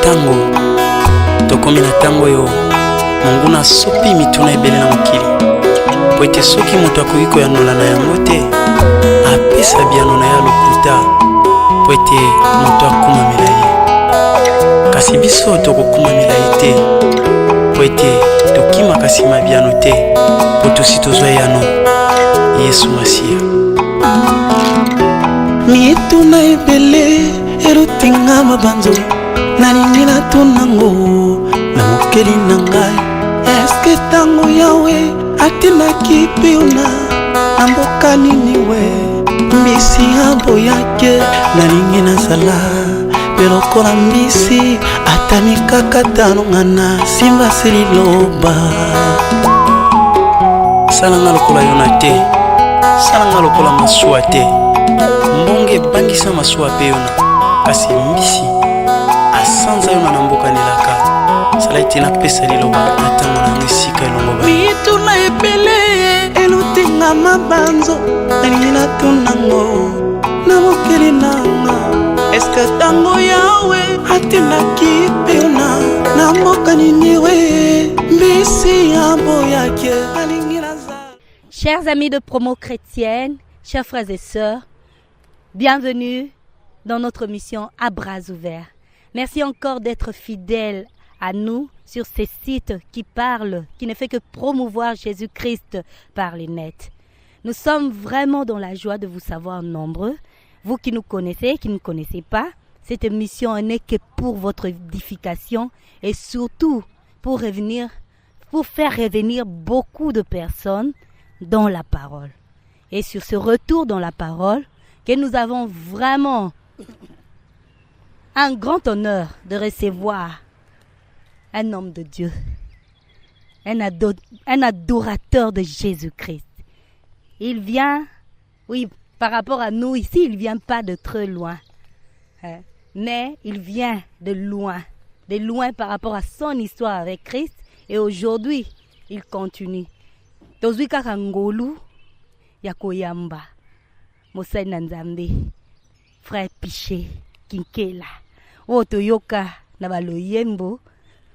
tango tokomi na tango yo monguna sopi mituna ebele na mokili po ete soki moto akoki koyanola na yango te apesa biano na ya lokuta po ete moto akumamela ye kasi biso tokokumamela ye te po ete tokimaka nsima biano te po tosi tozwa yano yesu masiya mituna ebele erutinga mabanzo nalingi natunango na mokeli na ngai eske tango yawe atindaki mpiuna na mboka nini we mbisi aboyake nalingi nazala mpe lokola mbisi atami kaka tano ngana simba sililoba salanga lokola yona te salanga lokola masuwa te mbonge ebangisa masuwa mpe yona kasi mbisi asanza yona na mboka nelaka sala ete napesa liloba na ntango na yango esika elongo mituna ebele elutinga mabanzo nalingi natunango na mokili nanga eske ntango yawe atindaki mpe yona na mboka nini we mbisi yaboyake nalingi naza. Chers amis de Promo Chrétienne, chers frères et sœurs, bienvenue dans notre mission à bras ouverts. Merci encore d'être fidèles à nous sur ces sites qui parlent, qui ne fait que promouvoir Jésus-Christ par les nets. Nous sommes vraiment dans la joie de vous savoir nombreux. Vous qui nous connaissez, qui ne connaissez pas, cette mission n'est que pour votre édification et surtout pour faire revenir beaucoup de personnes dans la parole. Et sur ce retour dans la parole, que nous avons vraiment un grand honneur de recevoir un homme de Dieu, un adorateur de Jésus-Christ. Il vient, oui, par rapport à nous ici, il ne vient pas de très loin, mais il vient de loin par rapport à son histoire avec Christ. Et aujourd'hui, il continue. Tozwi kaka ngolu ya koyamba mosali na Nzambe frère Piché Kinkela o toyoka na baloyembo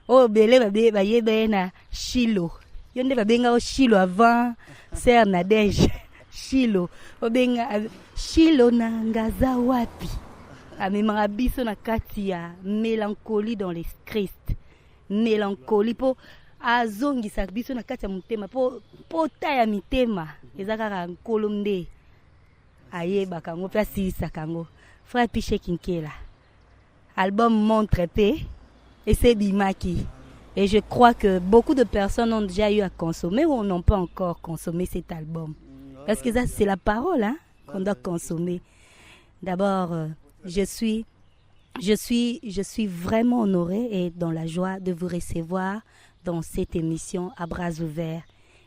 o bele bayebe na Shilo yonde babenga o Shilo avant Sœur Nadège Shilo obenga Shilo na ngaza wapi amemanga biso na kati ya mélancolie dans les Christ mélancolie po azongisa biso na kati ya motema po taya mitema ezakaka nkolo nde ayebaka ngo mpe asilisaka ngo. Frère Piché Kinkela, album montre pe et c'est bimaki et je crois que beaucoup de personnes ont déjà eu à consommer ou n'ont pas encore consommé cet album parce que ça c'est la parole qu'on doit consommer. D'abord je suis vraiment honorée et dans la joie de vous recevoir dans cette émission à bras ouverts.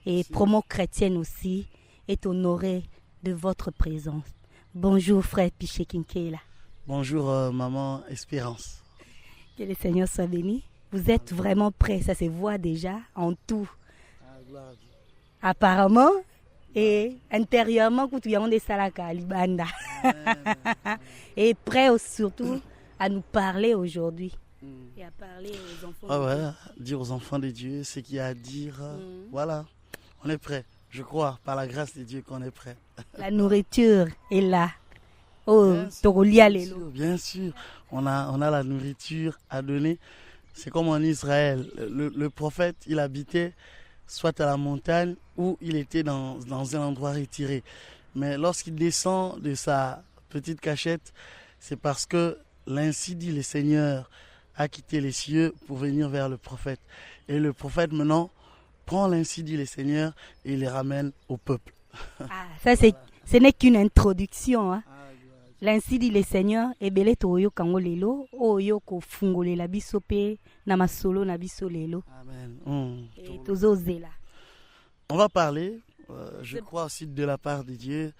Et Promo Chrétienne aussi est honorée de votre présence. Bonjour frère Piché Kinkela. Bonjour maman Espérance. Que le Seigneur soit béni. Vous êtes vraiment prêts, ça se voit déjà en tout. Apparemment et intérieurement, et prêt surtout à nous parler aujourd'hui. Et à parler aux enfants. Dire aux enfants de Dieu ce qu'il y a à dire. Voilà, on est prêt. Je crois, par la grâce de Dieu, qu'on est prêt. La nourriture est là. Oh, bien sûr. On a la nourriture à donner. C'est comme en Israël. Le prophète, il habitait soit à la montagne ou il était dans un endroit retiré. Mais lorsqu'il descend de sa petite cachette, c'est parce que l'ainsi dit le Seigneur a quitté les cieux pour venir vers le prophète. Et le prophète maintenant prend l'ainsi dit le Seigneur et il les ramène au peuple. Ça ce n'est qu'une introduction. L'ainsi dit le Seigneur et belé toyo kango lelo oyo ko fungolela biso pe na masolo na biso lelo. Amen. Et tozozela. On va parler je crois aussi de la part de Dieu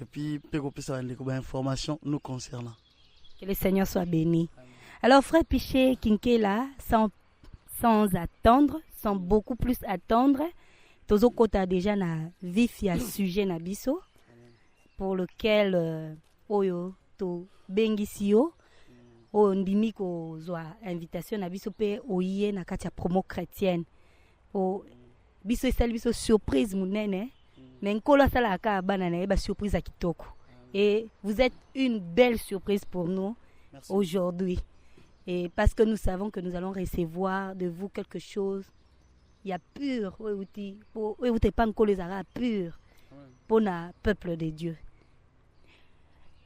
et puis peko pesa ndeko information nous concernant. Que le Seigneur soit béni. Alors frère Piché Kinkela, sans attendre, sans beaucoup plus attendre, tozo kota déjà na vif ya sujet na biso pour lequel oyo to bengisi yo oyo ndimi kozwa invitation na biso mpe oye na kati ya promo chrétienne biso esali biso surprise monene mais nkolo asalaka kaka bana na ye basurprise ya kitoko et vous êtes une belle surprise pour nous. Merci. Aujourd'hui et parce que nous savons que nous allons recevoir de vous quelque chose il y a pur oui t'es pas encore les arabes pur pour le peuple de Dieu.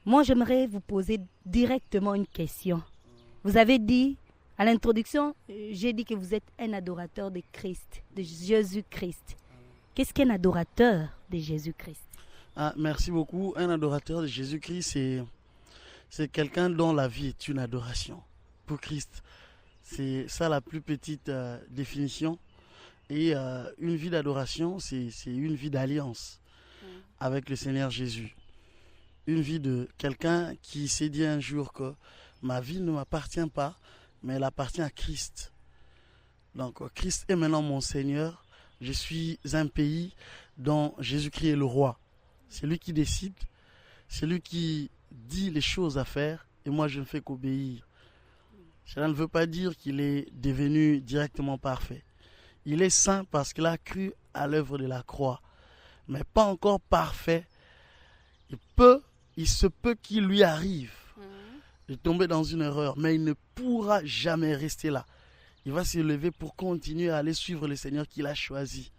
Moi j'aimerais vous poser directement une question. Vous avez dit à l'introduction, j'ai dit que vous êtes un adorateur de Christ, de Jésus-Christ. Qu'est-ce qu'un adorateur de Jésus-Christ? Merci beaucoup. Un adorateur de Jésus-Christ, c'est quelqu'un dont la vie est une adoration pour Christ. C'est ça la plus petite définition. Et une vie d'adoration, c'est une vie d'alliance avec le Seigneur Jésus. Une vie de quelqu'un qui s'est dit un jour que ma vie ne m'appartient pas, mais elle appartient à Christ. Donc Christ est maintenant mon Seigneur. Je suis un pays dont Jésus-Christ est le roi. C'est lui qui décide, c'est lui qui dit les choses à faire et moi je ne fais qu'obéir. Cela ne veut pas dire qu'il est devenu directement parfait. Il est saint parce qu'il a cru à l'œuvre de la croix, mais pas encore parfait. Il se peut qu'il lui arrive de tomber dans une erreur, mais il ne pourra jamais rester là. Il va se lever pour continuer à aller suivre le Seigneur qu'il a choisi.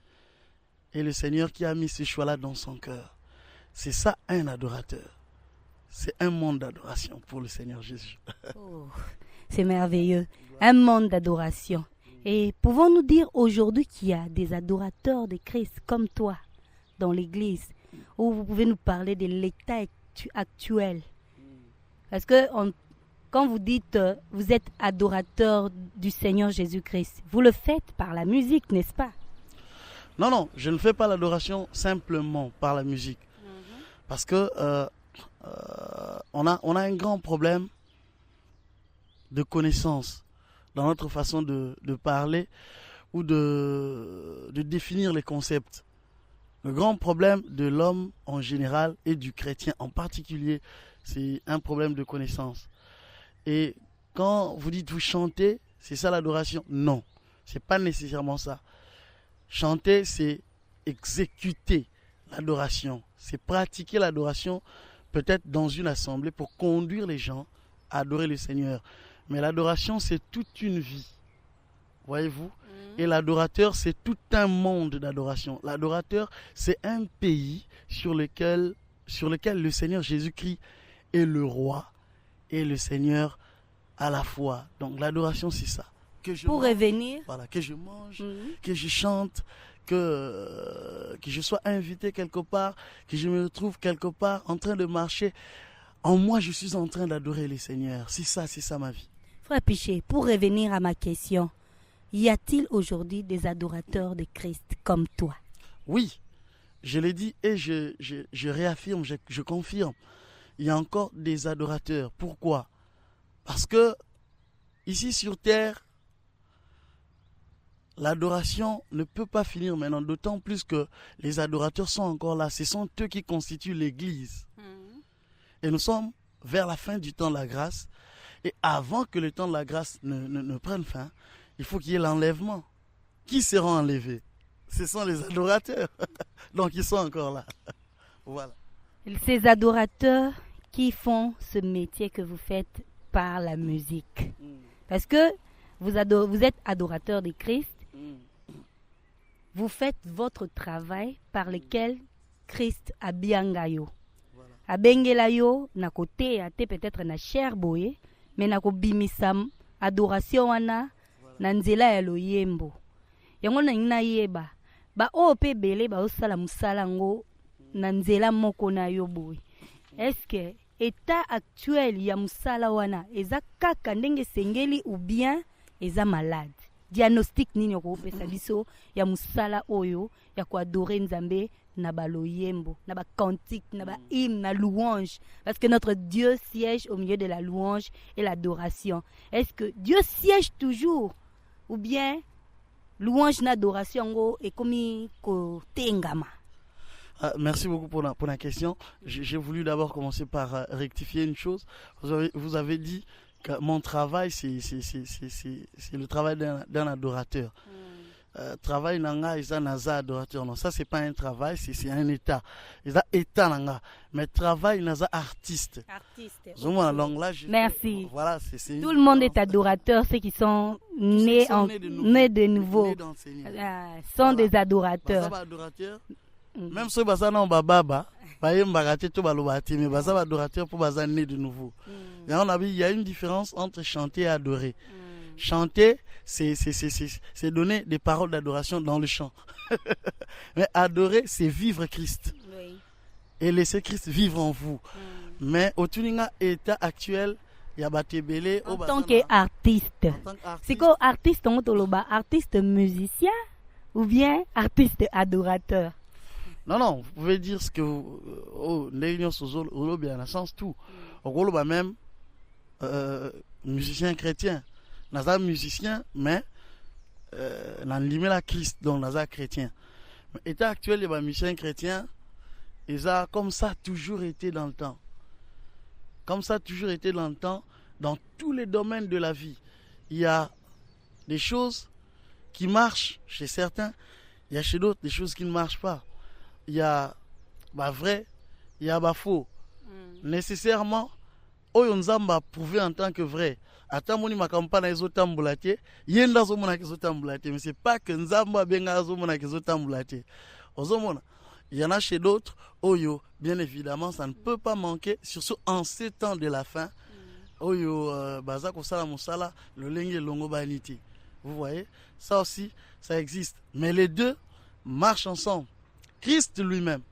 Et le Seigneur qui a mis ce choix-là dans son cœur. C'est ça un adorateur. C'est un monde d'adoration pour le Seigneur Jésus. Oh, c'est merveilleux. Un monde d'adoration. Et pouvons-nous dire aujourd'hui qu'il y a des adorateurs de Christ comme toi dans l'Église, où vous pouvez nous parler de l'état actuel? Parce que quand vous dites vous êtes adorateur du Seigneur Jésus-Christ, vous le faites par la musique, n'est-ce pas? Non, je ne fais pas l'adoration simplement par la musique. Parce que on a un grand problème de connaissance dans notre façon de parler ou de définir les concepts. Le grand problème de l'homme en général et du chrétien en particulier, c'est un problème de connaissance. Et quand vous dites vous chantez, c'est ça l'adoration? Non, c'est pas nécessairement ça. Chanter, c'est exécuter l'adoration. C'est pratiquer l'adoration peut-être dans une assemblée pour conduire les gens à adorer le Seigneur. Mais l'adoration, c'est toute une vie. Voyez-vous? Et l'adorateur, c'est tout un monde d'adoration. L'adorateur, c'est un pays sur lequel le Seigneur Jésus-Christ est le roi et le Seigneur à la fois. Donc l'adoration, c'est ça. Pour revenir. Voilà, que je mange, que je chante, que je sois invité quelque part, que je me retrouve quelque part en train de marcher. En moi, je suis en train d'adorer le Seigneur. C'est ça ma vie. Frère Piché, pour revenir à ma question, y a-t-il aujourd'hui des adorateurs de Christ comme toi? Oui, je l'ai dit et je réaffirme, je confirme. Il y a encore des adorateurs. Pourquoi? Parce que ici sur terre, l'adoration ne peut pas finir maintenant, d'autant plus que les adorateurs sont encore là. Ce sont eux qui constituent l'Église. Et nous sommes vers la fin du temps de la grâce. Et avant que le temps de la grâce ne prenne fin, il faut qu'il y ait l'enlèvement. Qui seront enlevés? Ce sont les adorateurs. Donc ils sont encore là. Voilà. Ces adorateurs qui font ce métier que vous faites par la musique. Parce que vous êtes adorateur de Christ. Vous faites votre travail par lequel Christ a bien gayo. Abengela yo na côté ate peut-être na cher boye, mais na ko bimisam adoration wana na nzela ya loyembo. Yango na ngina yeba ba o pe bele ba osala musala ngo na nzela moko na yo boye. Est-ce que état actuel ya musala wana eza kaka ndenge sengeli ou bien eza malade? Diagnostic nini okopesa biso ya musala oyo ya ko adorer Nzambe na ba loyembo, na ba cantique, na ba hymne, na louange, parce que notre Dieu siège au milieu de la louange et l'adoration. Est-ce que Dieu siège toujours ou bien louange na adoration ngo et komi ko tengama? Merci beaucoup pour la question. J'ai voulu d'abord commencer par rectifier une chose. Vous avez dit mon travail, c'est le travail d'un adorateur. Travail nanga ils naza adorateur. Non, ça c'est pas un travail, c'est un état. Ils état nanga. Mais travail naza artiste. Donc là, Merci. Voilà, tout le monde est adorateur, ceux qui sont nés de nouveau. Sont des adorateurs. Même ceux qui sont baba, mais adorateur pour nés de nouveau. Il y a une différence entre chanter et adorer. Chanter, c'est donner des paroles d'adoration dans le chant. Mais adorer, c'est vivre Christ. Oui. Et laisser Christ vivre en vous. Mais au Tuninga état actuel, il y a Batebele. En tant qu'artiste. C'est quoi artiste en Toloba? Artiste musicien ou bien artiste adorateur? Non, vous pouvez dire ce que vous. Oh, l'union sous bien, dans sens tout. Au même musicien chrétien. Naza musicien, mais dans la Christ, donc Naza chrétien. Mais état actuel, les musiciens chrétiens, ils ont comme ça toujours été dans le temps. Comme ça toujours été dans le temps, dans tous les domaines de la vie. Il y a des choses qui marchent chez certains, il y a chez d'autres des choses qui ne marchent pas. Il y a vrai, il y a faux. Nécessairement, Oyonzamba prouvé en tant que vrai. Atamoni makampana ezotambulate yenda zomona kezotambulate, mais c'est pas que nzamba benga zomona kezotambulate. Ozomona, il y en a chez d'autres oyo, bien évidemment ça ne peut pas manquer, surtout en ces temps de la fin. Oyo baza ko sala musala le lenge longo baniti. Vous voyez, ça aussi ça existe, mais les deux marchent ensemble. Christ lui-même,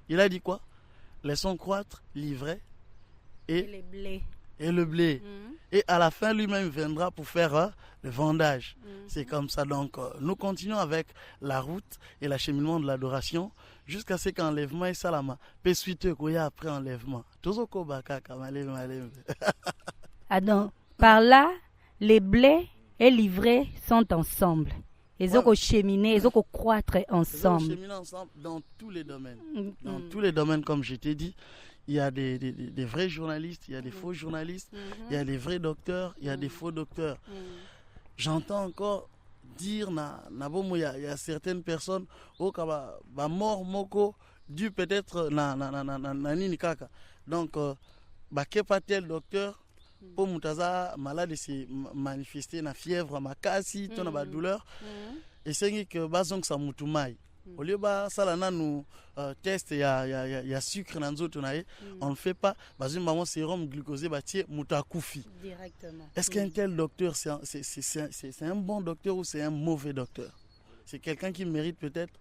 il a dit quoi? Laissons croître l'ivraie et le blé. Et à la fin, lui-même viendra pour faire le vendage. C'est comme ça. Donc, nous continuons avec la route et l'acheminement de l'adoration jusqu'à ce qu'enlèvement et salama. Puis suite, qu'il y a après enlèvement. Donc, par là, les blés et l'ivraie sont ensemble. Ils ont cheminé, ils ont croître ensemble. Ils ont cheminé ensemble dans tous les domaines. Dans tous les domaines, comme je t'ai dit. Il y a des vrais journalistes, il y a des faux journalistes, il y a des vrais docteurs, il y a des faux docteurs. J'entends encore dire, il y a certaines personnes, mort moko, dû peut-être nini kaka. Donc, pas tel docteur, pour mutaza malade se manifester na fièvre, makasi, ton douleur, et c'est que bazong sa mutumai. Au lieu de ça, nous test ya sucre dans nzoto nae, on ne fait pas. Parce que sérum glucosé bâti mutakoufi. Directement. Est-ce qu'un tel docteur c'est un bon docteur ou c'est un mauvais docteur? C'est quelqu'un qui mérite peut-être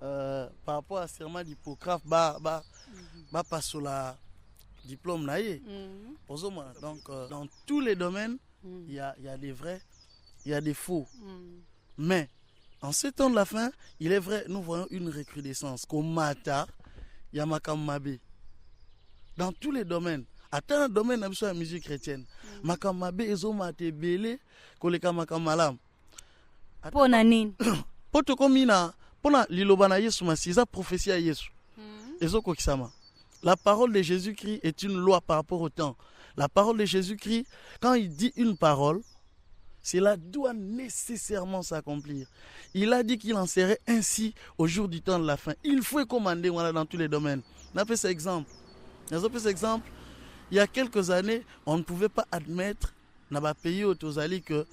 par rapport à serment d'Hippocrate pas sur la diplôme nae. Donc dans tous les domaines, il y a des vrais, il y a des faux. Mais en ce temps de la fin, il est vrai, nous voyons une recrudescence. Comme Mata, Yamakamabe. Dans tous les domaines. Attends, le domaine de la musique chrétienne. Makamabe, Ezomate, Bele, Koleka Makamalam. Ponanin. Poto komina, pona lilobana Yesu masiza prophétie à Yesu. Ezoko kisama. La parole de Jésus-Christ est une loi par rapport au temps. La parole de Jésus-Christ, quand il dit une parole, cela doit nécessairement s'accomplir. Il a dit qu'il en serait ainsi au jour du temps de la fin. Il faut commander dans tous les domaines. On a fait cet exemple. Il y a quelques années, on ne pouvait pas admettre dans le pays au Tozali que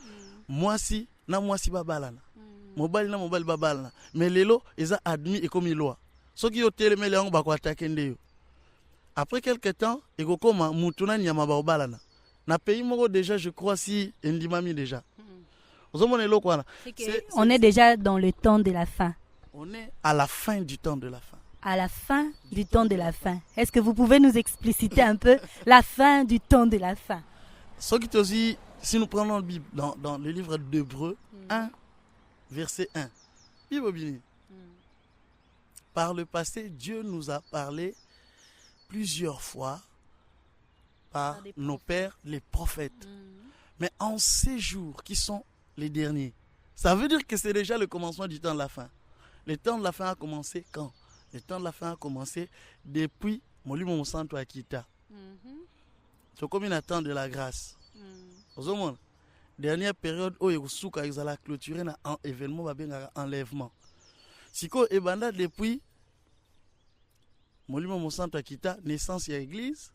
moi si babalana. Mobile babalana. Mais les lois, ils ont admis et comme une loi. Ceux qui ont télémé les gens vont attaquer. Après quelques temps, ils ont comme Moutuna Nyama babalana. Na pays moko déjà, je crois, si Ndimami déjà. On est déjà dans le temps de la fin. On est à la fin du temps de la fin. À la fin du temps de la fin. Est-ce que vous pouvez nous expliciter un peu la fin du temps de la fin? Ce qui te dit, si nous prenons la Bible, dans le livre d'Hébreux 1, verset 1. Bible. Par le passé, Dieu nous a parlé plusieurs fois par nos pères, les prophètes. Mais en ces jours qui sont les derniers, ça veut dire que c'est déjà le commencement du temps de la fin. Le temps de la fin a commencé quand? Le temps de la fin a commencé depuis Molimo Santo Akita. C'est comme une attente de la grâce. ozomona dernière période oyo kosuka ezala clôturer na événement babengaka enlèvement siko ebanda depuis molimo mosantu akita naissance ya église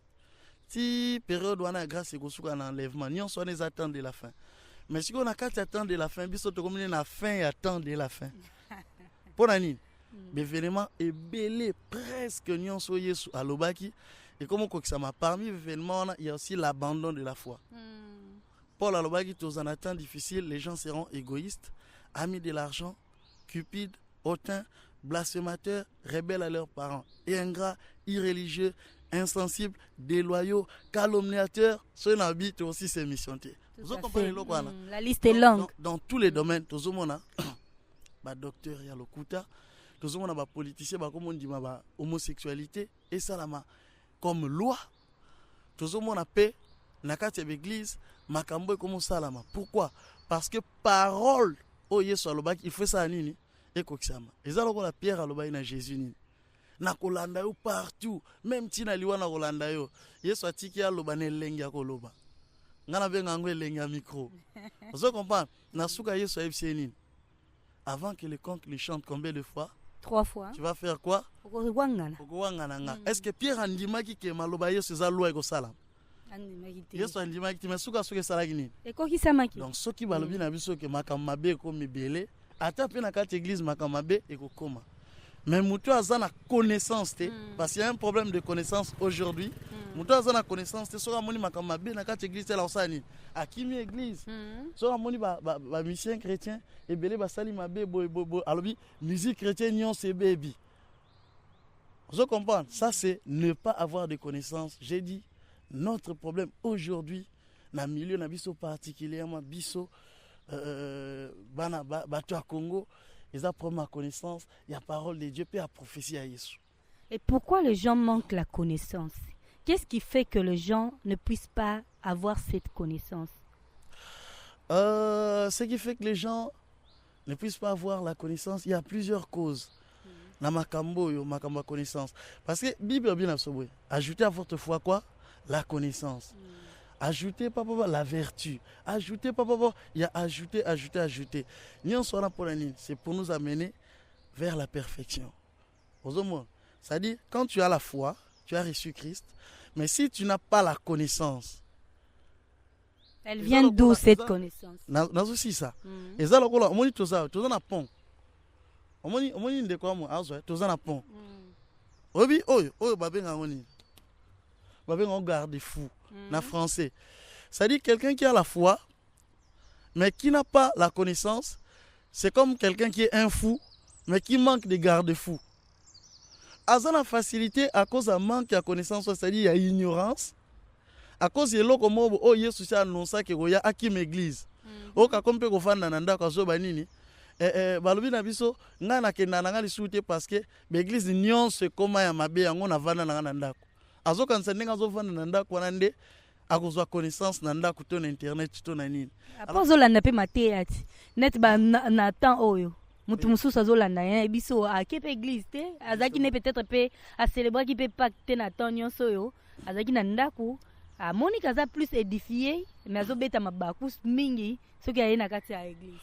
ti période wana ya grâce ekosuka na enlèvement nyonso wana eza temps de la fin mais siko na kati ya temps de la fin biso tokomini na fin ya temps de la fin mpo na nini bévénement ebele presque nyonso yesu alobaki ekomi okokisama parmi événement wana il y a aussi l'abandon de la foi. Paul alobaki dans un temps difficile les gens seront égoïstes, amis de l'argent, cupides, hautains, blasphémateurs, rebelles à leurs parents, et ingrats, irréligieux, insensibles, déloyaux, calomniateurs. Ceux qui habitent aussi ces missions. Vous comprenez le quoi? La liste est longue. Dans tous les domaines, tous les gens, bah docteur ya lokuta, tous les gens bah politiciens, bah comme on dit bah homosexualité et ça là comme loi. Tous les gens paix, nakati l'église, makambo comme ça là. Pourquoi? Parce que parole, oh Yesu alobaki, il faut ça nini et kokisama. Et ça la pierre alobaki na Jésus nini. Na kolanda yo partout, même tina liwa na kolanda yo. Yesu atiki aloba ne lengi ya koloba. Ngana benga ngwe lengi ya micro. Vous comprenez? Na suka Yesu ayebisi nini? Avant que le conque le chante combien de fois? 3 fois. Tu vas faire quoi? Okowangana. Est-ce que Pierre andimaki ke maloba Yesu za loi ko sala? Yesu andimaki te suka salaki nini? Ekokisamaki. Donc soki balobi na biso ke makamabe ko mibele, ata pe na kati église makamabe ekokoma. Mais mutu aza na connaissance te parce qu'il y a un problème de connaissance aujourd'hui. Mutu aza na connaissance te soka moni makamabe na kati église la osani. Akimi église. Soka moni ba mission chrétien ebele ba sali mabe bo alobi musique chrétienne nyon c'est baby. Vous comprenez? Ça c'est ne pas avoir de connaissance. J'ai dit notre problème aujourd'hui na milieu na biso particulièrement biso bana bato a Congo. Ils apprennent ma connaissance, il y a parole de Dieu, puis la prophétie à Jésus. Et pourquoi les gens manquent la connaissance? Qu'est-ce qui fait que les gens ne puissent pas avoir cette connaissance? Ce qui fait que les gens ne puissent pas avoir la connaissance, il y a plusieurs causes. Dans makambo connaissance. Parce que la Bible est bien absorbée. Ajoutez à votre foi quoi? La connaissance. Ajoutez papa la vertu. Ajoutez papa, il y a ajouter. C'est pour nous amener vers la perfection. C'est-à-dire, quand tu as la foi, tu as reçu Christ, mais si tu n'as pas la connaissance, elle vient d'où cette connaissance? N'a aussi ça. Et ça, on dit tout ça, tout ça na pont. On dit de quoi moi, tout ça na pont. Obi, babenga ngoni. Babenga garde fou. Na français. C'est-à-dire quelqu'un qui a la foi, mais qui n'a pas la connaissance, c'est comme quelqu'un qui est un fou, mais qui manque de garde-fou. À la facilité, à cause d'un manque de connaissance, c'est-à-dire il y a ignorance, à cause de l'eau comme oh Yesu a annoncé qu'il y a une église. Oh comme peut qu'on nanda kazo banini. Balobi na biso nga na kenda na ngali souté parce que l'église nyon se koma ya mabe yango na vanda na ndako. Azo kanisa ndenge azo vanda na ndako wana nde akozwa connaissance na ndako to na internet to na nini. Apozo landa pe mateati. Net ba na temps oyo. Mutu mususu azolanda ye biso akepe église te azaki ne peut-être pe a célébrer qui peut pacter na temps nyonso yo azaki na ndako a Monica za plus édifié mais azobeta mabakus mingi soki aye na kati ya église.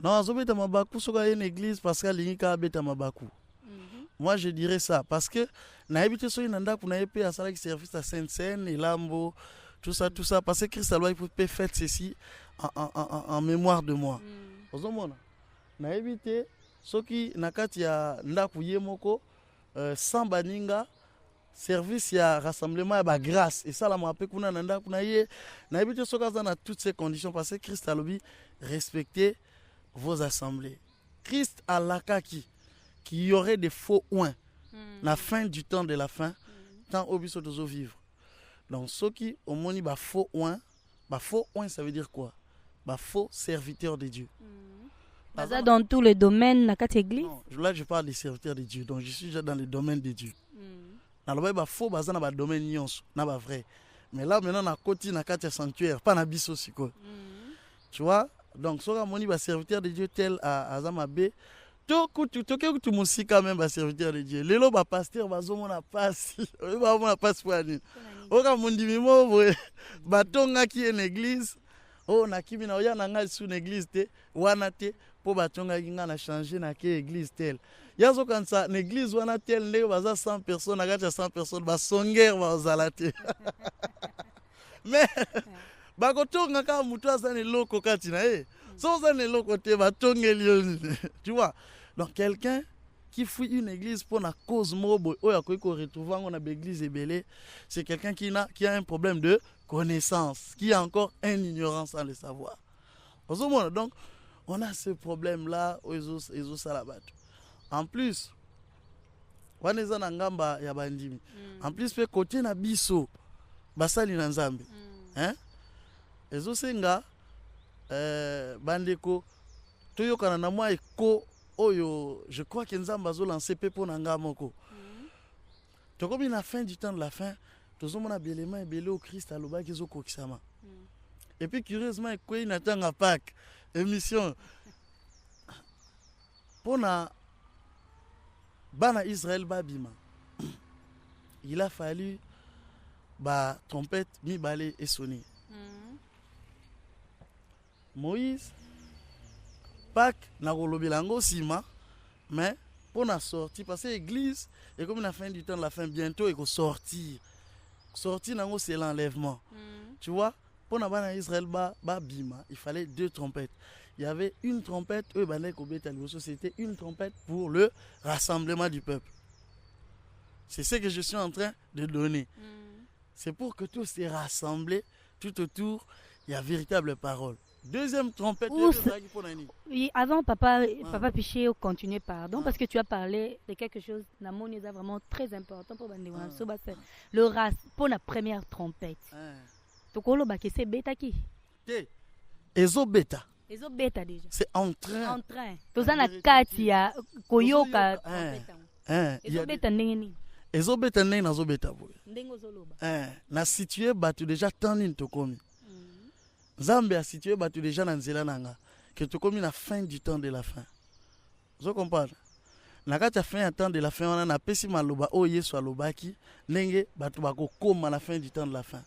Non, azobeta mabaku soki aye na église parce que alingi ka beta mabaku. Moi je dirais ça parce que na habité soki na ndako na epé à sala qui service à Sainte-Seine et Lambo tout ça parce que Christ a loi il peut faire ceci en mémoire de moi. Ozomona na habité soki na kati ya ndako yemoko sans baninga service ya rassemblement ya ba grâce et ça la m'a kuna na ndako na ye na habité soki dans toutes ces conditions parce que Christ a lobby respecter vos assemblées. Christ a lakaki qu'il y aurait des faux oins la fin du temps de la fin tant au biso tozo vivre. Donc ceux qui au moni ba faux oins ça veut dire quoi? Ba faux serviteurs de Dieu. Ça dans tous les domaines na kati église. Non, là je parle des serviteurs de Dieu. Donc je suis déjà dans le domaine de Dieu. Dans le ba faux baza na ba domaine nyonso na ba vrai. Mais là maintenant na koti na kati sanctuaire pas na biso siko. Tu vois? Donc soka moni ba serviteur de Dieu tel à Azamabe toke kutu musika même serviteur de Dieu lelo ba pasteur bazomona pasi bazomona pasi pour nini oka mundimi mo boye batongaki une église na kimi na oya na ngai sous une église te wana te po batongaki nga na changer na ke église tel yazo kansa na église wana tel ndenge baza 100 personnes akati 100 personnes basongere bazala te mais bakotonga kaka mutu aza na eloko kati na ye so oza na eloko te batongeli yo nini tu vois. Donc quelqu'un qui fuit une église pour la cause mobo retrouve dans l'église ébélée, c'est quelqu'un qui a un problème de connaissance, qui a encore une ignorance sans le savoir. Donc on a ce problème là en plus waneza na ngamba ya bandimi en plus pe côté na biso basali na nzambe hein ezo senga bandeko toyokana na mwa eko oyo je crois que nzamba zo lancer pe po na nga moko tokomi na fin du temps de la fin tozomona belema ebele au Christ alobaki zo kokisama et puis curieusement ekoi natanga Pâques émission pona bana Israël babima il a fallu ba trompette mi balé et sonner Moïse Pâques na kolobelango sima mais pour na sortir parce que l'église et comme la fin du temps de la fin bientôt il faut sortir nango c'est l'enlèvement tu vois pour na bana Israël ba bima il fallait 2 trompettes. Il y avait une trompette c'était une trompette pour le rassemblement du peuple. C'est ce que je suis en train de donner. C'est pour que tous se rassemblés tout autour, il y a véritable parole. Deuxième trompette. Oui, avant papa Piché, continuer, pardon, parce que tu as parlé de quelque chose, Namoni est vraiment très important pour le ras pour la première trompette. Tokolo ba c'est bêta qui? Ezo bêta. Ezo bêta déjà. C'est en train. En train. Tozana katia koyoka trompette. Ezo bêta ndengeni. Ezo bêta ndenge nazo bêta boye. Ndengo zoloba. Na situé batu déjà tanine tokomi. Zambé a situé batu déjà na nzela nanga que tokomi na fin du temps de la fin. Vous comprenez? Na kati fin du temps de la fin on a pesi maloba o Yesu alobaki ndenge batu bako koma na fin du temps de la fin.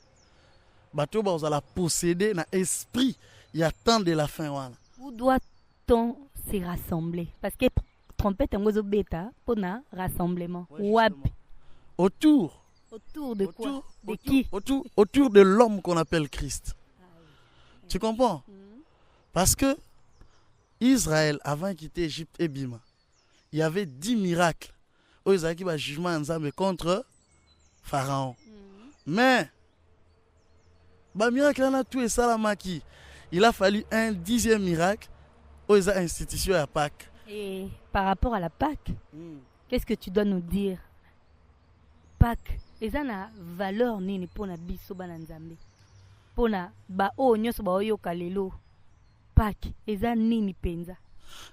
Batu ba ozala posséder na esprit il y a temps de la fin wana. Où doit-on se rassembler? Parce que trompette ngozo bêta pour na rassemblement. Wapi? Autour de quoi? De qui? Autour de l'homme qu'on appelle Christ. Tu comprends? Parce que Israël, avant de quitter Égypte et Bima, il y avait 10 miracles. Ils avaient un jugement ensemble contre Pharaon. Mais, miracle là, tout est salamaki. Il a fallu un 10e miracle aux institutions à Pâques. Et par rapport à la Pâques, qu'est-ce que tu dois nous dire? Pâques, ils ont une valeur nini pour na biso bana nzambe. Pour na ba o nyoso ba oyo kalelo. Pâques, ils ont nini penza.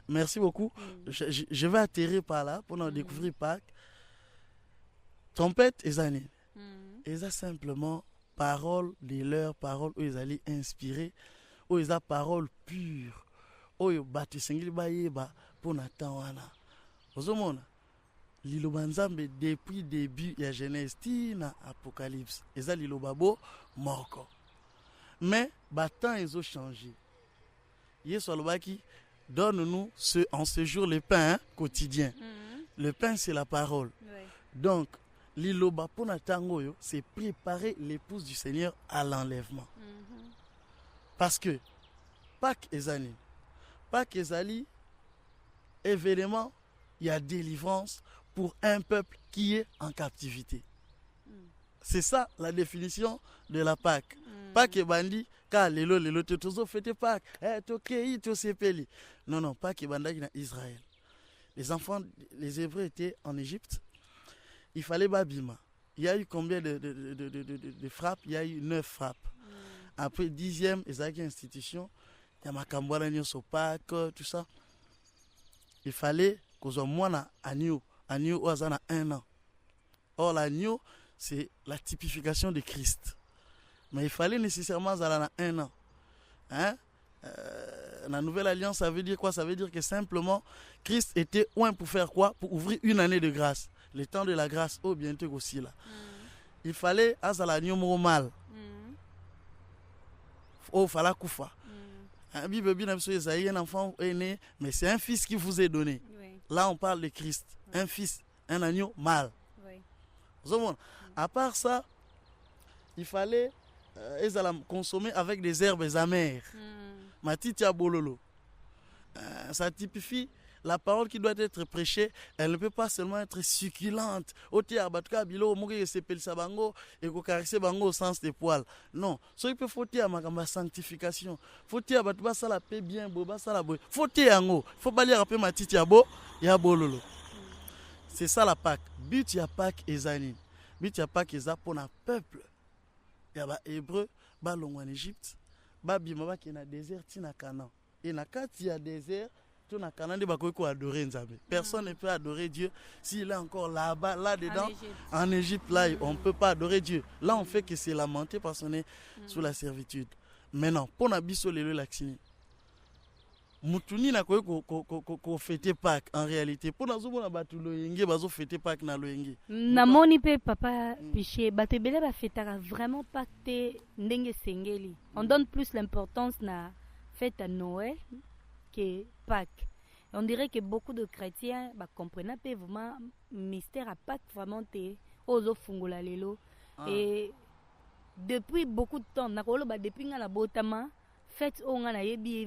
Merci beaucoup. Je vais atterrir par là pour nous découvrir Pâques. Trompette, ils ont nini. Ils ont simplement parole de leur parole où ils allaient inspirer, où ils ont parole pure. Où ils battent singli bayeba pour Nathan wana. Ozomona. Liloba nzambe depuis début ya Genèse na Apocalypse. Eza liloba bo moko. Mais temps ils ont changé. Yesu alobaki donne-nous en ce jour le pain quotidien. Le pain c'est la parole. Donc liloba pona tango yo c'est préparer l'épouse du Seigneur à l'enlèvement. Parce que Pâques ezali. Pâques ezali événement, il y a délivrance pour un peuple qui est en captivité. C'est ça la définition de la Pâques. Pâques et bandi, car lelo tozo fête Pâques, tokei to sepeli. Non, Pâques et bandi dans Israël. Les enfants, les Hébreux étaient en Égypte. Il fallait babima. Il y a eu combien de frappes? Il y a eu 9 frappes. Après 10e, ils avaient une institution. Il y a Makambouana Nyoso Pâques, tout ça. Il fallait qu'on soit moins agneau. Agneau au 1 an. Or, l'agneau, c'est la typification de Christ. Mais il fallait nécessairement aller à 1 an. Hein? la nouvelle alliance, ça veut dire quoi? Ça veut dire que simplement, Christ était loin pour faire quoi? Pour ouvrir une année de grâce. Le temps de la grâce, oh, bientôt aussi là. Il fallait, azala nyomoro mal. Oh, fallait koufa. Bible dit un enfant est né, mais c'est un fils qui vous est donné. Oui. Là, on parle de Christ. Oui. Un fils, un agneau mâle. Oui. À part ça, il fallait consommer avec des herbes amères. Matitia bololo. Ça typifie la parole qui doit être prêchée. Elle ne peut pas seulement être succulente. Au sens des poils. Non. Ce qui peut faut ma sanctification. Faut dire la paix bien beau, faut dire faut pas lire un peu matitia bo, ya bololo. C'est ça la Pâque. But ya Pâque ezani. But ya Pâque eza pour un peuple. Ya ba hébreu ba longo en Égypte. Ba bima ba ki na désert tina Canaan. Et na kati ya désert tout na Canaan de ba ko adorer Nzambe. Personne ne peut adorer Dieu s'il est encore là-bas, là-dedans. En Égypte, là, on ne peut pas adorer Dieu. Là, on fait que c'est lamenter parce qu'on est sous la servitude. Maintenant, pour na biso lelo laksini. Mutuni na ko fêter Pâques en réalité. Pour nazo mona batu loyenge bazo fêter Pâques na loyenge. Na moni pe papa piché batebele ba fêtera vraiment Pâques te ndenge sengeli. On donne plus l'importance na fête à Noël que Pâques. On dirait que beaucoup de chrétiens comprennent pas vraiment mystère à Pâques vraiment te ozo fungola lelo. Et depuis beaucoup de temps nakolo ba depuis ngala botama fête on a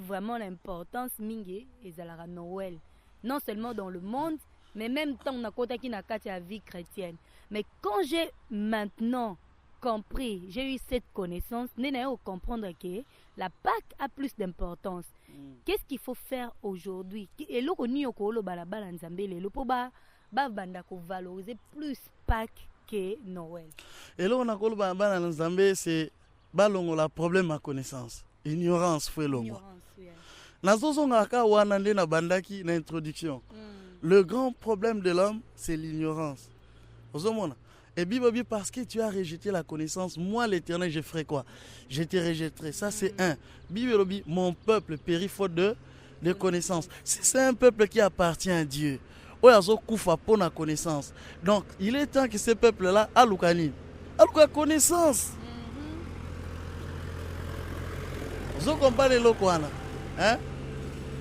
vraiment l'importance mingi et à Noël. Non seulement dans le monde, mais même tant na kota ki na kati la vie chrétienne. Mais quand j'ai maintenant compris, j'ai eu cette connaissance, n'est comprendre que la Pâque a plus d'importance. Qu'est-ce qu'il faut faire aujourd'hui? Et là, on y a ko balabala nzambe le po ba banda ko valoriser plus Pâques que Noël. Et là on a ko balabala nzambe c'est balongo la problème à connaissance. Ignorance fait l'homme. Nazozongaka wana nde na bandaki na introduction. Le grand problème de l'homme c'est l'ignorance. Ozomona. Et Bible parce que tu as rejeté la connaissance, moi l'Éternel je ferai quoi? Je te rejetterai. Ça c'est un. Bible mon peuple périt faute de connaissance. C'est un peuple qui appartient à Dieu. Oyazo kufa pour la connaissance. Donc il est temps que ce peuple là a l'ukani. A la connaissance. Zo compare loko wana. Hein?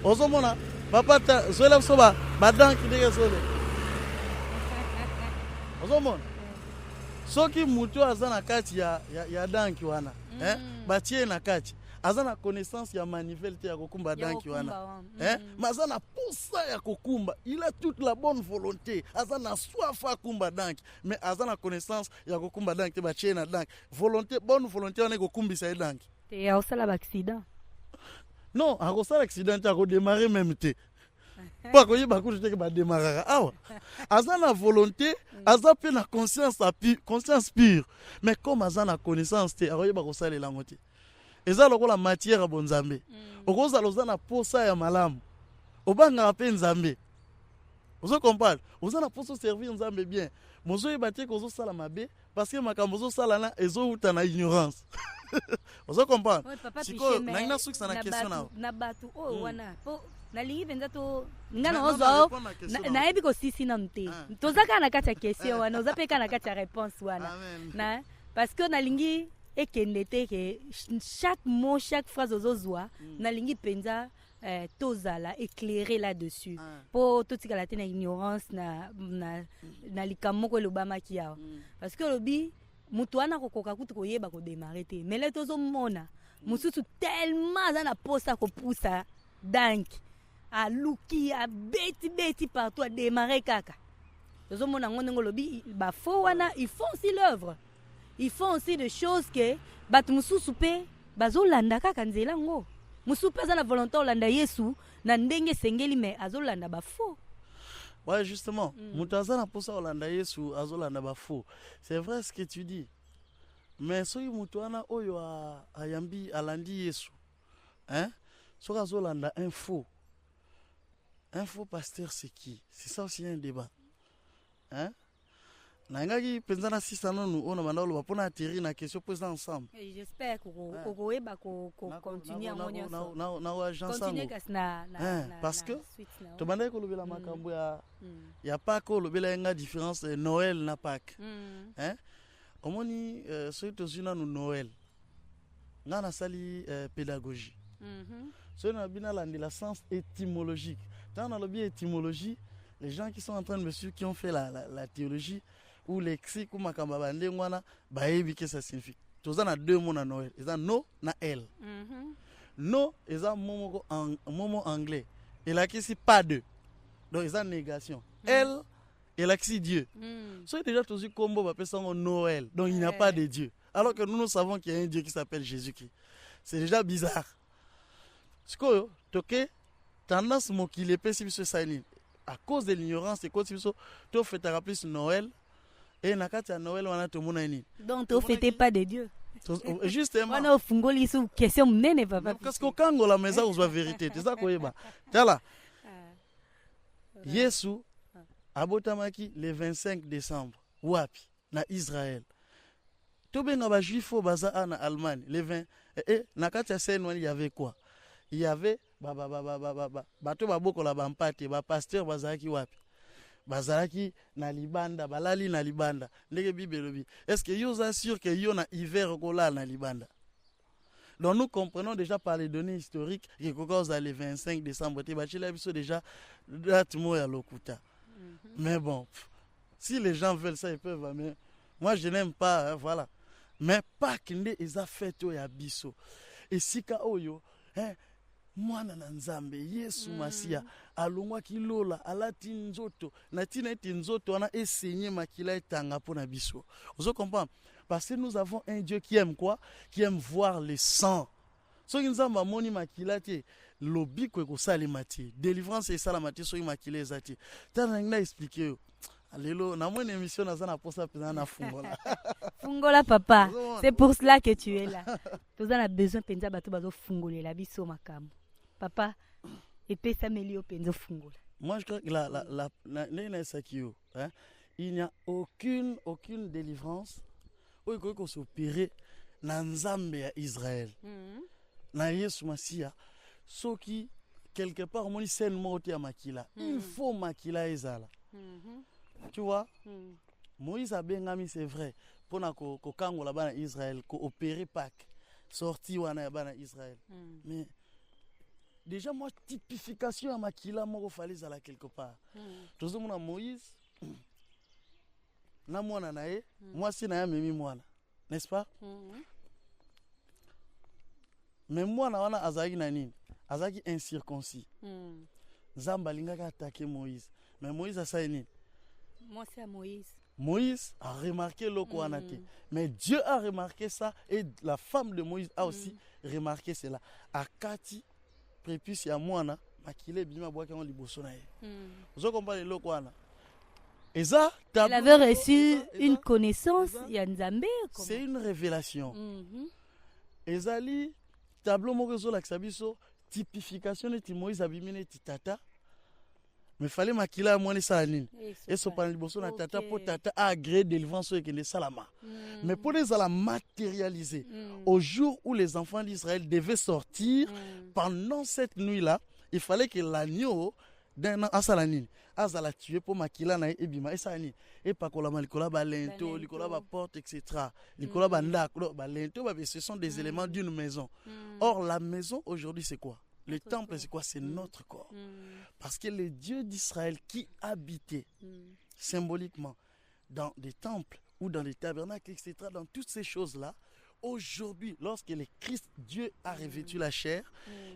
Ozomona papa ta zola soba badanki ndenge sole. Ozomona soki mutu aza na kati ya danki wana batie na kati aza na connaissance ya manivelle te ya kokumba danki wana mais aza na posa ya kokumba, il a toute la bonne volonté, aza na soif ya kumba danki mais aza na connaissance ya kokumba danki te batie na danki volonté bonne volonté wana kokumbisa danki te ya osala ba accident non akosala accident te akodémarrer même te pas que ba kutu te ke ba démarrer awa aza na volonté aza pe na conscience pure mais comme aza na connaissance te akoyeba kosalela ngo te eza lokola matière ya bonzambe okozala oza na posa ya malamu obangaka pe nzambe ozo comprendre oza na posa servir nzambe bien mozoyeba te kozosala mabe parce que makambo ozosala na ezouta na ignorance ozo comprendre sikoyo nangina soki sana question na batu oyo wana po nalingi penza to ngana ozo nayebi kosisi na mte tozaka na kati ya question wana oza pe kana kati ya réponse wana na parce que nalingi ekende te ke chaque mot chaque phrase ozozwa nalingi penza tozala éclairé là-dessus po totikala te na ignorance na likambo ko lobamaki yawa parce que lobi mutu wana kokoka kutu koyeba kodémarrer te mais là tozomona mususu tellement aza na posa kopusa danki a luki a beti partout a démarrer kaka tozomona ngongo lobi ba fo wana ils font aussi l'œuvre, ils font aussi des choses que batu mususu pe bazolanda kaka nzela ngo mususu pe aza na volonté olanda Yesu na ndenge sengeli mais azolanda ba fo. Ouais, justement, Moutazana pour ça Olanda Yesu azolanda ba faux. C'est vrai ce que tu dis. Mais soki mutuana oyo ayambi alandi Yesu. Hein? So azolanda un faux. Un faux pasteur c'est qui? C'est ça aussi un débat. Hein? nangaki penza na sisa nonu ona mandalo ba pona atterrir na question poser ensemble. Et j'espère qu'on eba ko continuer en monia so. Na agence Continuer na parce que to bandai ko lobela makambo ya pas ko lobela nga différence Noël na Pâques. Hein? Omoni so to zina no Noël. Nga na sali pédagogie. So na bina la sens étymologique. Dans le biais étymologie, les gens qui sont en train de me suivre, qui ont fait la théologie ou lexique ou makamba ndengwana baebi que ça signifie. Tous en a deux mots na Noël. Ils ont no na elle. No ils ont momo anglais. Et là qui c'est pas deux. Donc ils ont négation. Elle et là qui Dieu. So déjà tous combo va penser en Noël. Donc il n'y a pas de Dieu. Alors que nous savons qu'il y a un Dieu qui s'appelle Jésus-Christ. C'est déjà bizarre. Ce que toqué tendance mon qu'il est possible ce signing à cause de l'ignorance c'est quoi si tu fais ta rappel sur Noël et nakati à Noël on a tout monde ni donc tu fêtais pas de Dieu justement on a fungoli sous question nene papa parce que quand on la maison on voit vérité c'est ça quoi ba tala Yesu abotamaki le 25 décembre wapi na Israël to benga ba juifo baza na Allemagne le 20 et nakati à Saint-Noël il y avait quoi il y avait bato baboko la bampate ba pasteur bazaki wapi bazaki na libanda balali na libanda ndenge bibelobi est-ce que yo assure que yo na hiver kola na libanda donc nous comprenons déjà par les données historiques que cause le 25 décembre te bachila biso déjà date mo ya lokuta mais bon si les gens veulent ça ils peuvent mais moi je n'aime pas voilà mais pas kinde eza fête ya biso esika oyo mwana na nzambe Yesu Masia alongwa kilola alati nzoto na tina eti nzoto wana esenye makila etanga pona biso. Vous comprenez? Parce que nous avons un Dieu qui aime quoi? Qui aime voir le sang. So nzamba moni makila te lobi ko salimati délivrance et salamati so makila ezati. Tana ngina expliquer yo. Alléluia, na mon émission na zana pour ça na fungola. Fungola papa, c'est pour cela que tu es là. Tu as besoin penza bato bazo fungolela biso makambo. Papa, et puis ça melio penzo fungola. Moi je crois que il n'y a aucune délivrance où il faut s'opérer na nzambe ya Israël. Na Yesu Masia, so qui quelque part moni sen moti ya makila. Il faut makila ezala. Tu vois, Moïse a bien ami, c'est vrai. Pour ko kango la bana Israël, ko opérer Pâques, sorti wana bana Israël. Mais déjà moi typification à makila moko fallait ça là quelque part. Tous mon Moïse na mwana nae, moi si na ya memi mwana. N'est-ce pas? Mais mwana wana azaki na nini? Azaki incirconcis. Zamba lingaka attaquer Moïse. Mais Moïse a ça nini? Moi, c'est à Moïse. Moïse a remarqué le Kouanate. Mais Dieu a remarqué ça et la femme de Moïse a aussi remarqué cela. Akati, prépuce ya mwana, makile bima boaka on liboso na ye. Vous comprenez le Kouana? Et ça, elle avait reçu une connaissance, Yanzambe. C'est une révélation. Et Zali, tableau morezo laksabiso, typification de Moïse abimine titata. Mais fallait makila moi les salanine et so pan liboso na tata pour tata a agréé délivrance et que les salama mais pour les ala matérialiser au jour où les enfants d'Israël devaient sortir pendant cette nuit là il fallait que l'agneau d'un asalanine azala tuer pour makila na ebima et salani et pas kola malikola ba lento likola ba porte etc likola ba ndako ba lento ba ce sont des éléments d'une maison. Or la maison aujourd'hui c'est quoi? Le temple, c'est quoi? C'est notre corps. Parce que les dieux d'Israël qui habitaient symboliquement dans des temples ou dans les tabernacles, etc., dans toutes ces choses-là, aujourd'hui, lorsque le Christ, Dieu a revêtu la chair,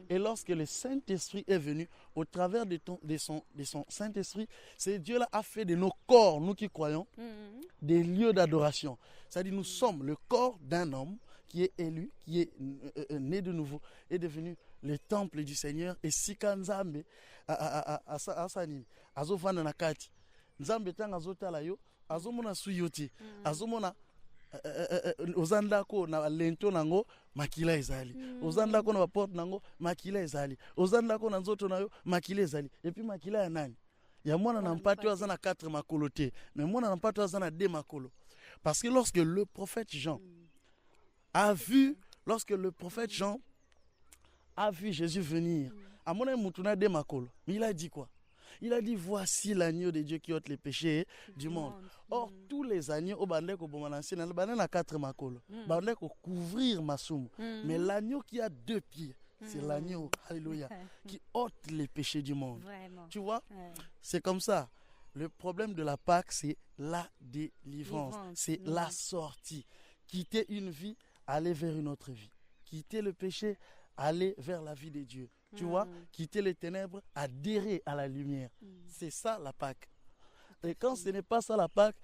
et lorsque le Saint-Esprit est venu, au travers de son Saint-Esprit, ce Dieu-là a fait de nos corps, nous qui croyons, des lieux d'adoration. C'est-à-dire nous sommes le corps d'un homme qui est élu, qui est né de nouveau, est devenu le temple du Seigneur. Et si Nzambe asanini azofanda na kati Nzambe tanga azotala yo azomona suyoti azomona ozandako na lento nango makila ezali ozandako na porte nango makila ezali ozandako na nzoto na yo makila ezali et puis makila ya nani Il y a moi n'a pas toi à 4 makolo te, mais moi n'a pas toi à 2 makolo. Parce que lorsque le prophète Jean a vu Jésus venir, à mon avis, Moutouna 2 makolo. Mais il a dit quoi? Il a dit, voici l'agneau de Dieu qui ôte les péchés du monde. Or, tous les agneaux, au bandé ko bomanansi, na bandé na 4 makolo. Bandé ko couvrir ma soum. Mais l'agneau qui a 2 pieds, c'est l'agneau, alléluia, qui ôte les péchés du monde. Vraiment. Tu vois? C'est comme ça. Le problème de la Pâque, c'est la délivrance. C'est la sortie. Quitter une vie, aller vers une autre vie. Quitter le péché, aller vers la vie de Dieu. Tu vois, quitter les ténèbres, adhérer à la lumière. C'est ça la Pâque. Et quand ce n'est pas ça la Pâque,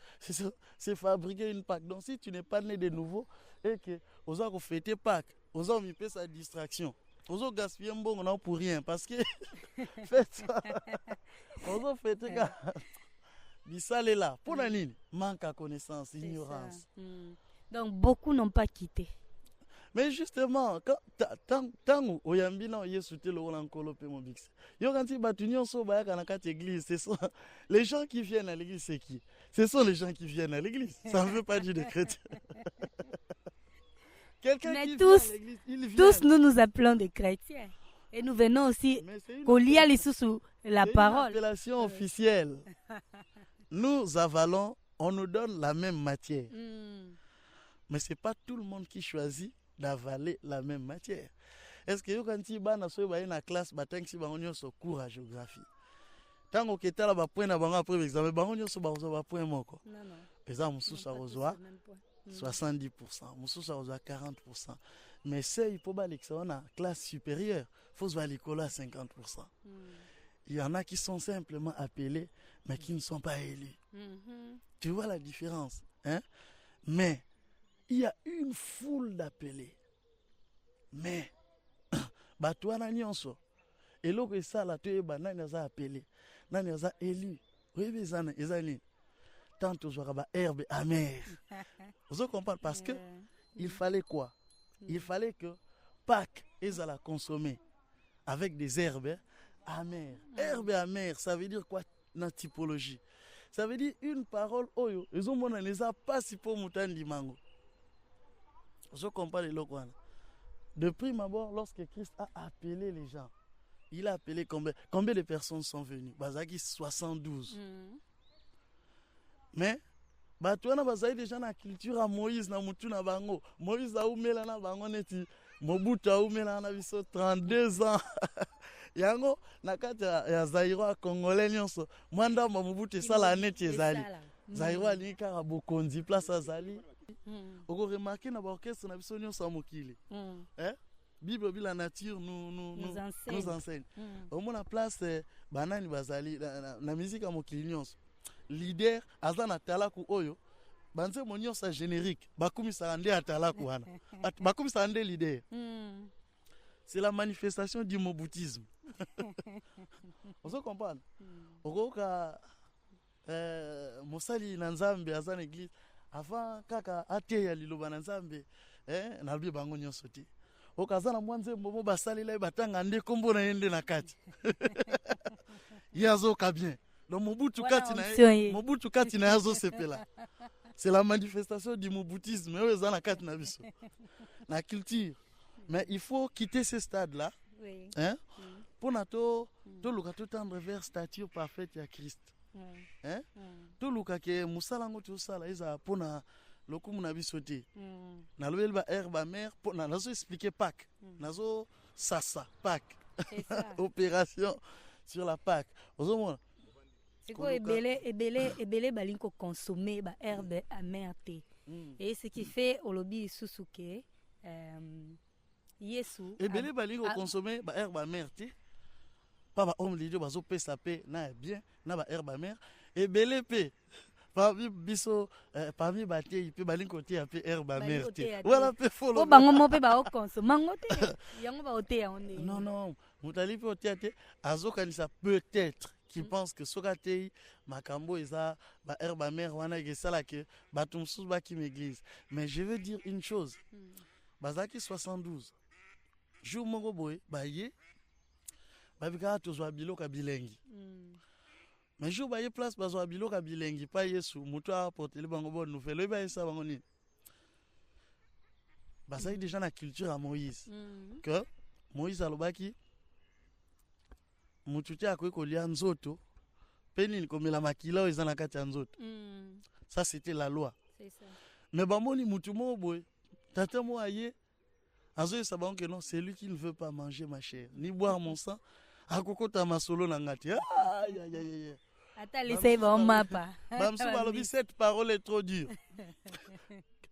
c'est fabriquer une Pâque. Donc si tu n'es pas né de nouveau et que aux gens fêter Pâque, aux gens ont sa distraction. Aux gens gaspillent un bon non pour rien parce que faites ça. Aux gens fêter ça est là. Pour la ligne, manque à connaissance, ignorance. Donc beaucoup n'ont pas quitté. Mais justement, tant où Oyambina Yesoute le rôle en colope mon bix. Yo quand il batunion so ba kana kat église, ce sont les gens qui viennent à l'église, c'est qui? Ce sont les gens qui viennent à l'église. Ça ne veut pas dire des chrétiens. Quelqu'un mais qui tous, vient à l'église, il vient. tous nous nous appelons des chrétiens. Et nous venons aussi coller les sous la parole. C'est une appellation officielle. Nous avalons, on nous donne la même matière. Mais ce n'est pas tout le monde qui choisit d'avaler la même matière. Est-ce que quand tu vas dans la classe, tu vas au cours à géographie? Tant que tu as un point après l'examen, tu as un point. Non. Exemple, tu as 70%, tu as 40%. Mais c'est pour la classe supérieure, il faut aller à 50%. Il y en a qui sont simplement appelés, mais qui ne sont pas élus. Tu vois la différence, hein? Mais il y a une foule d'appelés. Mais, toi, et là, que ça, là, tu es appelé, tu es élu. Oui, tant tu as herbe amère. Vous comprenez? Parce que il fallait quoi? Il fallait que Pâques, ils allaient consommer avec des herbes amères. Herbes amères, ça veut dire quoi dans la typologie? Ça veut dire une parole, oyo, ils ont pas si pour mouton di mango. Je comprends les locaux. De prime abord, lorsque Christ a appelé les gens, il a appelé combien de personnes sont venues? Bazaki 72. Mais, tu as déjà dans la culture à Moïse, na mutu na bango. Moïse a oumela na bango neti. Mobutu a oumela na biso 32 ans. Yango, na kati ya Zaïro a Congolais nyonso. Mwanda Mobutu sala neti ezali. Zaïro a li kaka bokonzi place azali. Oko remarqué na orchestre na biso nyonso mokili. Bible la nature nous enseigne. Au moins la place banani bazali na musique à mokili nyonso. Leader azana talaku oyo banze monyo sa générique bakumisa ande atalaku wana bakumisa ande leader. C'est la manifestation du moboutisme. Vous comprenez? Okoka mosali na Nzambe azana église avant kaka ateya liloba na Nzambe na bi bango nyonso ti. Okazana mwanze mbomo basali la batanga ande kombo na yende na kati. Yazo ka bien. Donc Mobutu kati na yazo sepela. C'est la manifestation du moboutisme. La culture. Mais il faut quitter ce stade-là. Oui. Hein? Pour nato to tendre vers stature parfaite ya Christ. Hein? To luka ke musala ngoto sala iza pona lokumu na bisote. Na lobel ba herba mère pour na nazo expliquer Pâques. Nazo sasa Pâques. C'est ça. Opération sur la Pâques. Ozomona. C'est quoi ebele balinko consommer ba herbe amère te. Et ce qui fait au lobby Susuke Yesu ebele balinko consommer ba herbe amère te. Pas ba homme lidio bazo pesa pe na bien na ba herbe amère ebele pe parmi biso parmi baté pe balinko te pe herbe amère te. Voilà pe follow. O bango mo pe ba o consommer ngo te. Yango ba o te ya onde. Non, mutali pe o te azo kanisa peut-être qui pense que Sokatei, Makambo, Eza, ba herbe amère, wana gesala ke batumsus ba ki m'église. Mais je veux dire une chose. Bazaki 72. Jour moko boy, ba ye, ba bika tozwa biloka bilengi. Mais jour ba ye place bazwa biloka bilengi pa Yesu mutu apporter bango bonne nouvelle ba ça bango ni. Bah ça déjà la culture à Moïse. Que Moïse alobaki mutu te akoki kolia nzoto peni komela makila eza na kati ya nzoto. Ça c'était la loi. C'est ça. Mais bamoni mutu mo boy tata mo aye azo sabango que non, c'est lui qui ne veut pas manger ma chair ni boire mon sang akokota masolo na ngati. Aïe aïe aïe. Attends, laissez bon mapa. Bamsou balobi cette parole est trop dure.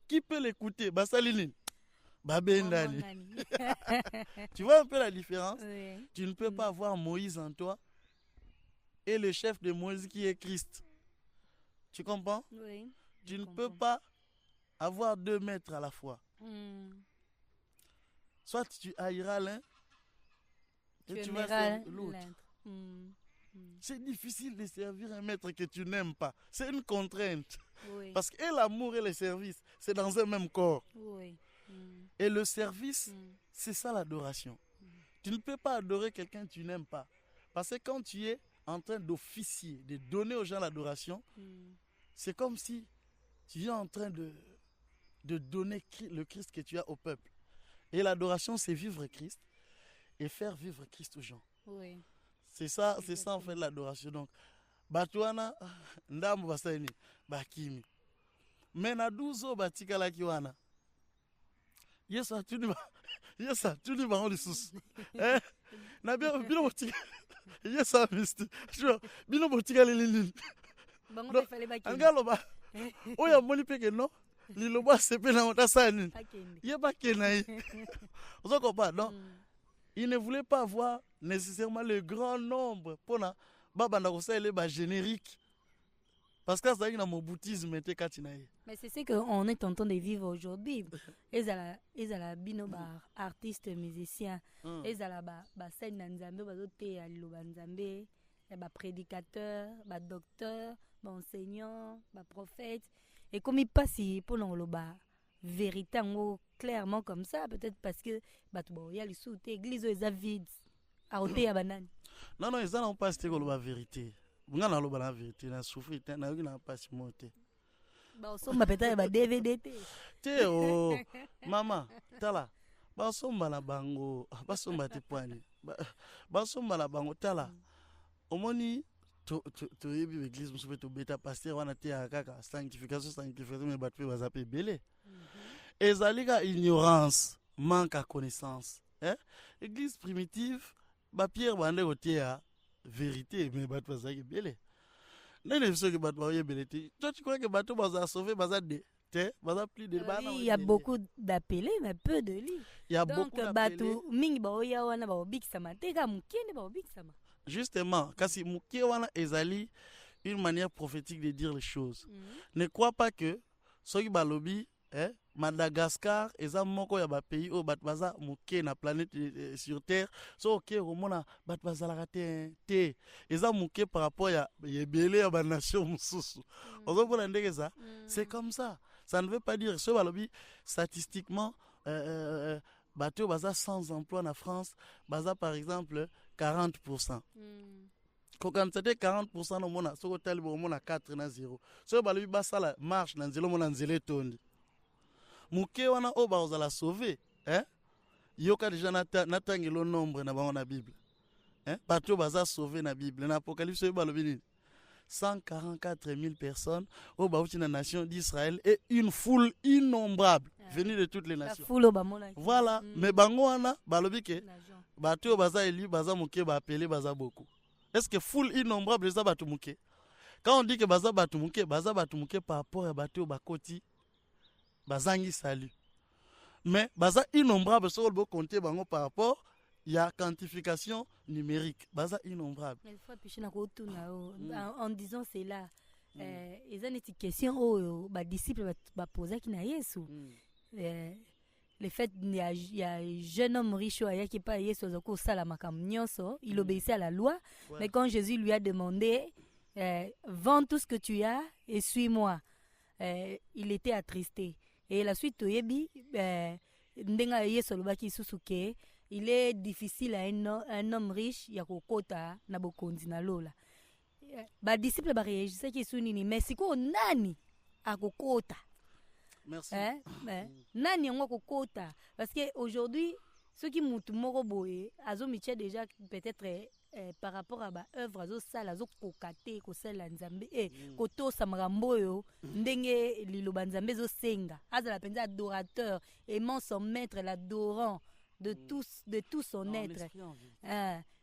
Qui peut l'écouter? Basalini. Babendani. Tu vois un peu la différence? Oui. Tu ne peux pas avoir Moïse en toi et le chef de Moïse qui est Christ. Tu comprends? Oui. Tu ne peux pas avoir 2 maîtres à la fois. Soit tu haïras l'un et tu vas servir l'autre. C'est difficile de servir un maître que tu n'aimes pas. C'est une contrainte. Oui. Parce que l'amour et le service, c'est dans un même corps. Oui. Et le service, c'est ça l'adoration. Tu ne peux pas adorer quelqu'un que tu n'aimes pas. Parce que quand tu es en train d'officier, de donner aux gens l'adoration, c'est comme si tu es en train de donner le Christ que tu as au peuple. Et l'adoration, c'est vivre Christ et faire vivre Christ aux gens. Oui. C'est ça en fait l'adoration. Donc, Batouana, Ndam Basaini, Bakimi. Mais na 12 ans, Batika la Kiwana. Yes, tu dis pas on sous. Na bien bilo botika. Yes, mister. Bilo botika lilini. Bango fallait ba ki. Angalo ba. Oya moni peke no. Liloba sepe na otasani. Ye ba kenai. Vous comprenez non? Il ne voulait pas avoir nécessairement le grand nombre pour na babanda ko ça ba générique. Parce que ça y a mon boutisme te katinaye. Mais c'est ce qu'on est en train de vivre aujourd'hui. Ils ont la binobar artistes musiciens. Ils ont la scène nanzambe bazote ya liloba nzambe, ba prédicateur, ba docteur, ba enseignant, ba prophète. Et comme il passe pour l'oloba vérité clairement comme ça, peut-être parce que il y a les sous église ils a vide à ôter à banane. Non ils n'ont pas cette vérité. Nga na loba la vérité na souffrir na yoki na passe monter. Ba osomba peut-être ba DVD te oh mama tala ba somba na bango ba somba te poani ba somba na bango tala omoni to yebi l'église musu to beta pasteur wana te akaka sanctification mais batwe bazape belé. Ezalika ignorance, manque à connaissance. Église primitive ba Pierre bande otea vérité mais bato bazaki belé. Nene biso ke bato baye belé. Toi tu crois que bato baza sauver baza de te baza plus de bana. Il y a beaucoup d'appelés mais peu de lits. Il y a beaucoup d'appelés. Donc bato mingi ba oya wana ba obikisama te ka mukene ba obikisama. Justement, kasi mukie wana ezali une manière prophétique de dire les choses. Ne crois pas que soki balobi Madagascar eza moko ya ba pays o bat baza muke na planète sur terre so ok romona bat bazala te eza muke par rapport ya yebele ya ba nation mususu ozo bona ndenge ça c'est comme ça ne veut pas dire so balobi statistiquement bato baza sans emploi na France baza par exemple 40%. Quand c'était 40% no mona soko talibo mona 4-0 so balobi basala marche na nzelo mona nzele tondi muke wana o ba ozala sauver yoka déjà natangelo nombre na bango na Bible bato baza sauver na Bible na Apocalypse balobi nini 144 000 personnes au bauti na nation d'Israël et une foule innombrable venue de toutes les nations. Voilà, mais bango wana balobi ke bato baza eli baza muke ba appeler baza beaucoup. Est-ce que foule innombrable ça bato muke? Quand on dit que baza bato muke par rapport à bato bakoti bazangi salut. Mais baza innombrable sur le compter bango par rapport il y a quantification numérique baza innombrable. Mais faut picher na kotuna en disant c'est là ils ont une question au ba disciple ba poser qui na Yesu. Le fait il y a un jeune homme riche qui pas Yesu zoko sala makam nyonso, il obéissait à la loi, mais quand Jésus lui a demandé vends tout ce que tu as et suis-moi, il était attristé. Et la suite yebi ndenga Yesu lobaki susuke il est difficile à un homme riche ya kokota na bokonzi na lola. badisciple bareagisaki esu nini mais sikoyo nani akokota Merci. Nani yango akokota parce que aujourd'hui soki mutu moko boye azomitia déjà peut-être par rapport à baœuvre azosala azokoka te kosala nzambe kotosa makambo oyo ndenge liloba nzambe ezosenga azala mpenza adorateur aimant son maître l'adorant de tout son être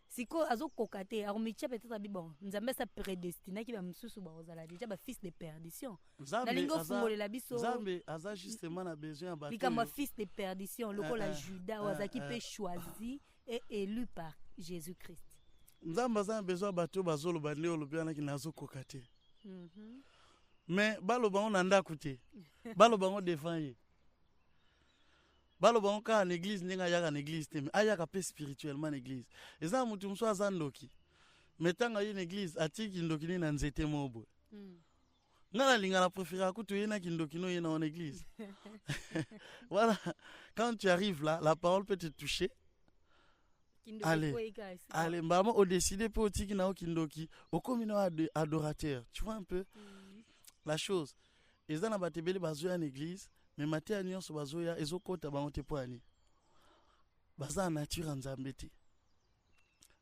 siko azokoka te akomitia peut-être abi bon nzambe asa prédestinaki bamosusu bakozala déjà bafils de perdition nalingi ofungolela biso nzambe aza justement na besoin ya bato likambo ya fils de perdition lokola juda oyo azalaki mpe choisi et élu par Jésus-Christ. Nzambe aza na besoin ya bato bazoloba nde olobi wanaki nazokoka te mais baloba ngo na ndako te baloba ngo devant ye baloba ngo kaka na église ndenge ayaka na église te mais ayaka mpe spirituellement na église eza mutu mosusu aza ndoki mais ntango aye na église atiki ndoki nini na nzete moko boye nga nalinga na préféré kutu oyenaki ndoki no oye na en église voilà quand tu arrives là la parole peut te toucher. Allez, maman, au décidé pour otiki na okindoki, au commun adorateur. Tu vois un peu la chose. Ils ont abattu belle bazoya en église, mais maté à Nyon sur bazoya, ils ont compté bamonte poani. Baza nature en zambeti.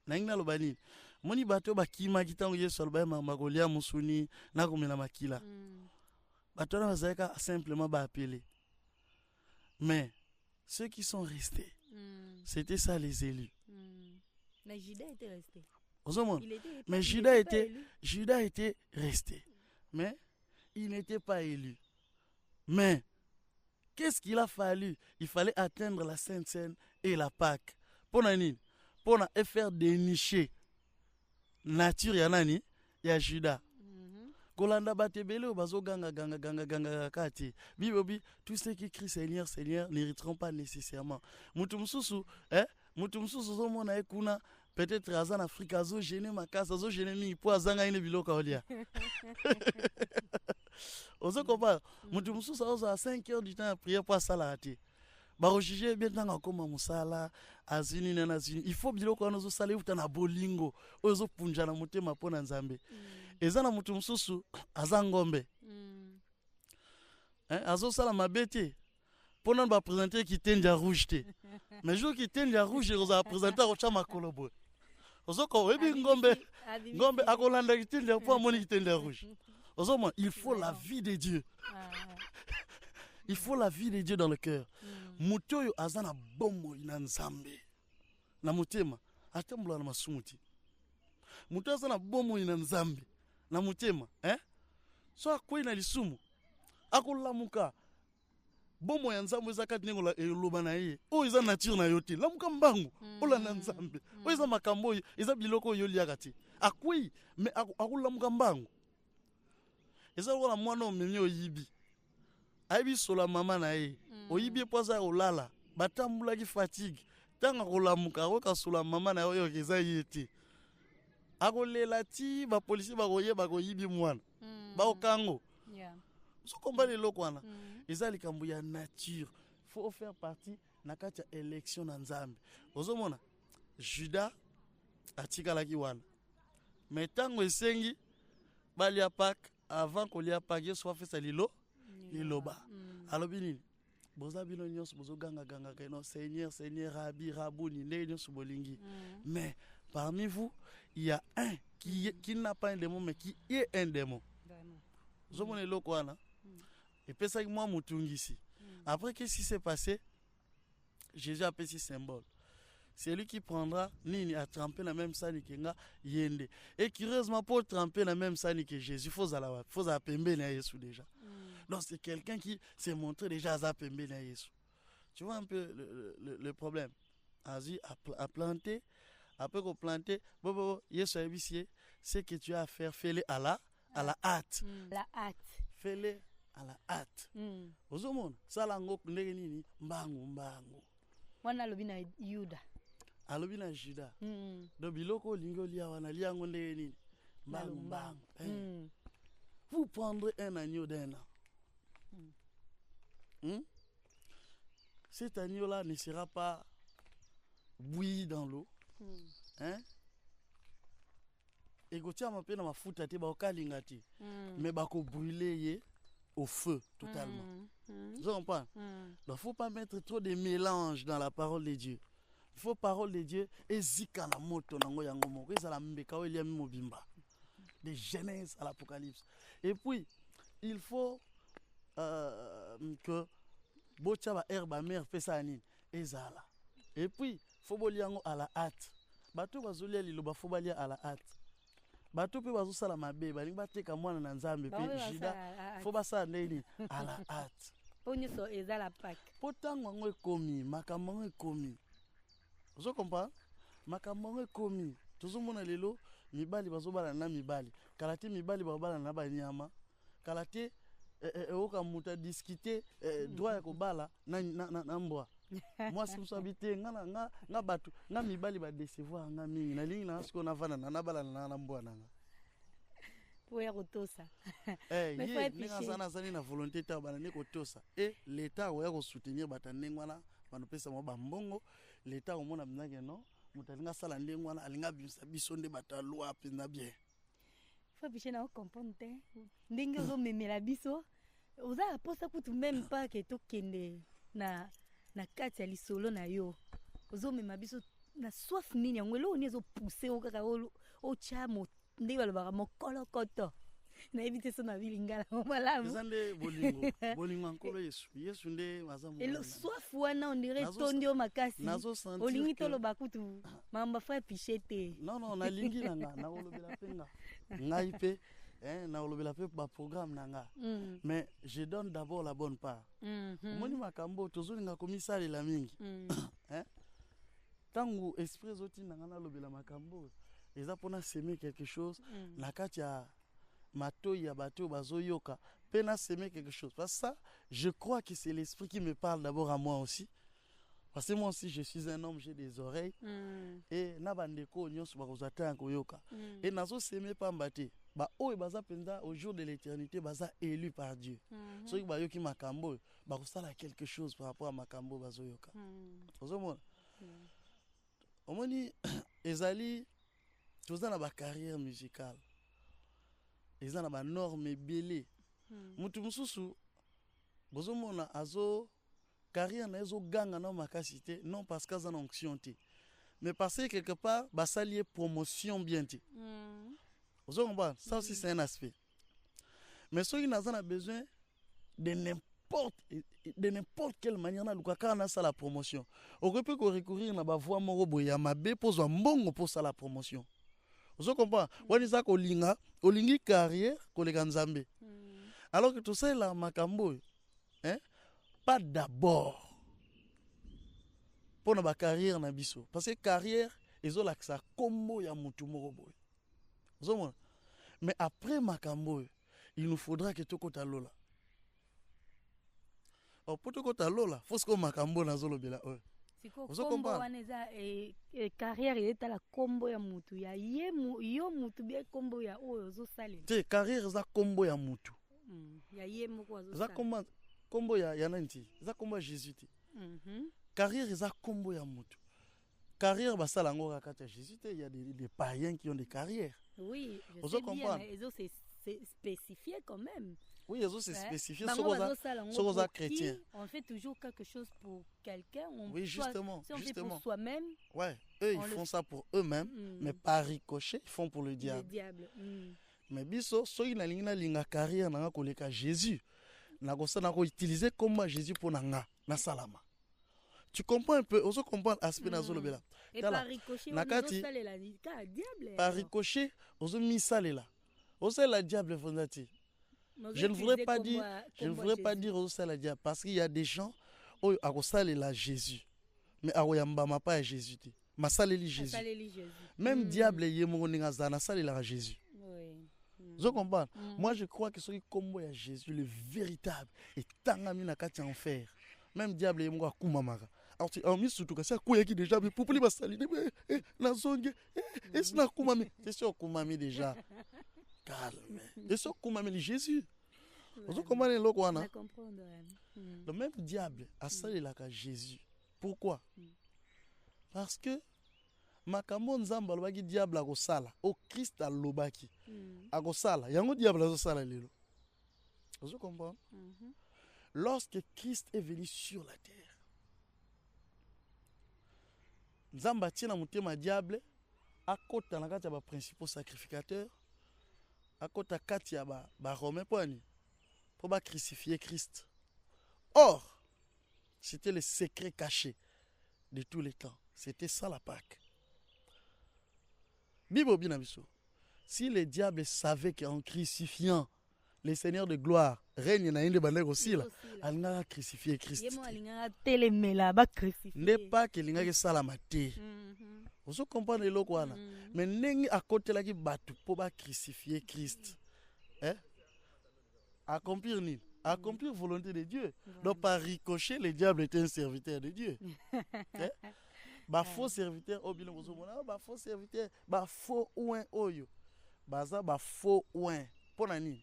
Nangna lobani. Moni bato bakima kitango yesu alba magolia musuni na komela makila. Bato na bazaka simplement ba appeler. Mais ceux qui sont restés, c'était ça les élus. Mais Judas était resté. Mais Judas était resté. Mais il n'était pas élu. Mais qu'est-ce qu'il a fallu? Il fallait atteindre la Sainte Seine et la Pâque. Pour faire dénicher nature ya nani ya Judas. Kolanda batebele obazo ganga kati. Bibobi tous ceux qui crient Seigneur Seigneur n'hériteront pas nécessairement. Mutu mususu zo mona ekuna peut-être azan Afrique azo gêner makasa azo gêner mi po azanga ine biloka olia. Ozo kompa mutu mususu azo à 5 heures du temps à prier pour sala ati. Ba rejuger bien tanga koma musala azini na azini. Il faut biloko ozo sala utana bolingo ozo punja na mutema pona nzambe. Ezana mutu mususu azangombe. Azo sala mabete. Pendant ba présenter qui tende à rouge te. Mais jour qui tende à rouge ils va présenter au chama kolobo. Ozo ko webi ngombe akolanda qui tende pour moni qui tende à rouge. Ozo mo il faut la vie de Dieu. Il faut la vie de Dieu dans le cœur. Mutoyo azana bomo ina nzambe. Na mutema atambula na masumuti. Mutoyo azana bomo ina nzambe. Na mutema, so akwe na lisumu. Akolamuka. Bomo ya nzambe ezakati nengola eloba na ye. O eza nature na yote. Lamuka mbangu. Ola na nzambe. O eza makambo eza biloko yoli yakati. Akwe me akolamuka mbangu. Eza wala mwana omemi oyibi. Aibi sola mama na ye. Oyibi poza olala. Batambula ki fatigue. Tanga kolamuka oka sola mama na yo eza yete. Akolela ti ba policier ba yibi mwana. Ba okango. So combat les lokwana. Eza likambo ya nature. Faut faire partie na kati ya élection na nzambe. Ozomona Judas atikala ki wana. Mais tango esengi bali ya Pâques avant ko lia Pâques Yesu fa liloba. Alobi nini? Boza bino nyonso bozo ganga keno Seigneur Seigneur Rabuni ndenge nyonso bolingi. Mais parmi vous, il y a un qui n'a pas un démon, mais qui est un démon. Zomone lokwana. Et puis ça, moi, mutungisi. Après, qu'est-ce qui s'est passé? Jésus a appelé ce symbole. C'est lui qui prendra Nini à tremper la même sani que nga yende. Et curieusement, pour tremper la même sani que Jésus, il faut apembe na Yesu déjà. Donc c'est quelqu'un qui s'est montré déjà à apembe na Yesu. Tu vois un peu le problème. Azi a planté. Après qu'on plante, Yesu a dit, ce que tu as à faire, fais-le à la hâte. La hâte. Fais-le à la hâte. Ozomona, salango ndenge nini mbangu. Wana lobi na Yuda. Alobi na Juda. Do biloko lingo lia wana liango ndenge nini mbangu. Vous prendrez un agneau d'un an. Cet agneau-là ne sera pas bouilli dans l'eau. ekotiama mpe na mafuta te bakokalinga te mais bakobrûler ye au feu totalement. Je comprends. Donc faut pas mettre trop de mélange dans la parole de Dieu. Il faut parole de Dieu ezika na moto nango yango moko ezala mbeka o eliami mobimba de Genèse à l'Apocalypse. Et puis il faut que bocha ba herbe mère pesa nini ezala. Et puis faut boliango à la hâte. Bato bazolia liloba faut balia à la hâte. Bato pe bazosala mabe balingi bateka mwana na Nzambe pe jida faut basala nini à la hâte. Poniso ezala pak. Potango ngo ekomi makambo ngo ekomi. Vous comprenez? Makambo ngo ekomi. Tozomona lelo mibali bazobala na mibali. Kalate mibali bazobala na banyama. Kalate oka muta discuter droit ya kobala na mbwa. Moi si vous habitez nga batu nga mibali ba décevoir nga mingi na lingi na siko na vana na bala na mbwa nanga. Pour rotosa. Mais ninga sana zani na volonté ta bana ne kotosa. Et l'état oya ko soutenir batanengwana banopesa mo bambongo l'état au mona mnage non mutalinga sala ndengwana alinga biso nde batalwa pena bien. Faut biche na comprendre te. Ndenge zo memela biso. Oza posa kutu même pas que to kende na kati ya lisolo na yo. Ozo mema biso na soif nini yango lo ni zo pousser o kaka o chamo ndi balobaka mokolo koto. Na éviter ça na vilingala malamu. Zande bolingo nkolo Yesu nde mazamu. Et le soif wana on dirait tondi o makasi. Olingi to loba kutu mamba fa pichete. Non na lingi nanga na olobela penga. Ngai pe na olobela pe ba programme nanga. Mais je donne d'abord la bonne part. Moni makambo tozolinga komisali la mingi. Tangu esprit zoti nanga na lobela makambo. Eza pona semer quelque chose na kati ya mato ya bato bazoyoka pena semer quelque chose. Parce que ça, je crois que c'est l'esprit qui me parle d'abord à moi aussi. Parce que moi aussi je suis un homme, j'ai des oreilles et na bandeko nyonso bakozata koyoka. Et nazo semer pambate. Ba oyo baza penza au jour de l'éternité baza élu par Dieu. Soki bayoki makambo bakosala quelque chose par rapport à makambo bazoyoka. Ozomona. Omoni ezali toza na ba carrière musicale. Eza na ba norme ebele. Mutu mususu bozomona azo carrière na ezo ganga na makasi te non parce que azana onction te. Mais parce que quelque part basalier promotion bien te. Vous comprenez? Ça aussi c'est un aspect. Mais ceux qui n'ont besoin de n'importe quelle manière na lukaka na la promotion. On peut recourir na ba voix moko boya mabe pour zo mbongo pour ça la promotion. Vous comprenez? Wani za ko linga, olingi carrière ko le Nzambe. Alors que tout ça là makambo pas d'abord pour na carrière na biso parce que carrière ezo laksa kombo ya mutu moko boy. Mais après makambo il nous faudra que tokota lola. Oh pour tokota lola faut que makambo na zolobela Vous comprenez? Carrière il est à la combo ya mutu ya yo mutu bien combo ya ozo sale. Te carrière za combo ya mutu. Ya ye moko ozo sale. Za combo ya nanti. Za combo ya Jésus te. Carrière za combo ya mutu. Carrière basala ngo rakata Jésus te, il y a des païens qui ont des carrières. Oui, je sais bien, mais c'est spécifié quand même. Oui, c'est spécifié sur les chrétiens. On fait toujours quelque chose pour quelqu'un. Oui, justement. Si on fait pour soi-même. Ouais, eux, ils font ça pour eux-mêmes, mais par ricochet, ils font pour le diable. Le diable. Mais biso, so ina linga carrière na koleka Jésus. Na ko sana ko utiliser comme Jésus pour na salama. Tu comprends un peu, on se comprend l'aspect dans le bela. Et par ricochet, on salela diable. Par ricochet, on se mis salela. On sait la diable fondati. Je ne voudrais pas dire on sait la diable parce qu'il y a des gens où à salela Jésus. Mais à yamba pas Jésus. Ma saleli Jésus. Même diable yemo ninga zana salela Jésus. Oui. Je comprends. Moi je crois que celui comme à Jésus le véritable est tangami na kati enfer. Même diable yemo akumamaka. Alors tu as mis surtout que ça quoi qui déjà mais pour les basali na zonge et na kumami. C'est sûr kumami déjà. Calme. Et ça kumami Jésus. Vous comprenez le quoi na? Le même diable a salé la Jésus. Pourquoi? Parce que makambo nzambe alobaki diable akosala o Christ alobaki akosala yango diable azosala lelo. Vous comprenez? Lorsque Christ est venu sur la terre, nzambe atina motema diable akota na kati ya ba principaux sacrificateurs, akota kati ya ba romains pour ba crucifier Christ. Or, c'était le secret caché de tous les temps. C'était ça la Pâque. Bible binabiso. Si le diable savait qu'en crucifiant le Seigneur de gloire règne na inde bandeko aussi là, alinga crucifier Christ. Ne pas que linga ke salama te. Vous comprenez le quoi là? Mais nengi à côté là qui batu pour ba crucifier Christ. Hein? Accomplir ni accomplir volonté de Dieu. Donc par ricochet le diable était un serviteur de Dieu. Hein? Ba faux serviteur au bilan vous mona ba faux serviteur ba faux ouin oyo. Baza ba faux ouin. Pona ni?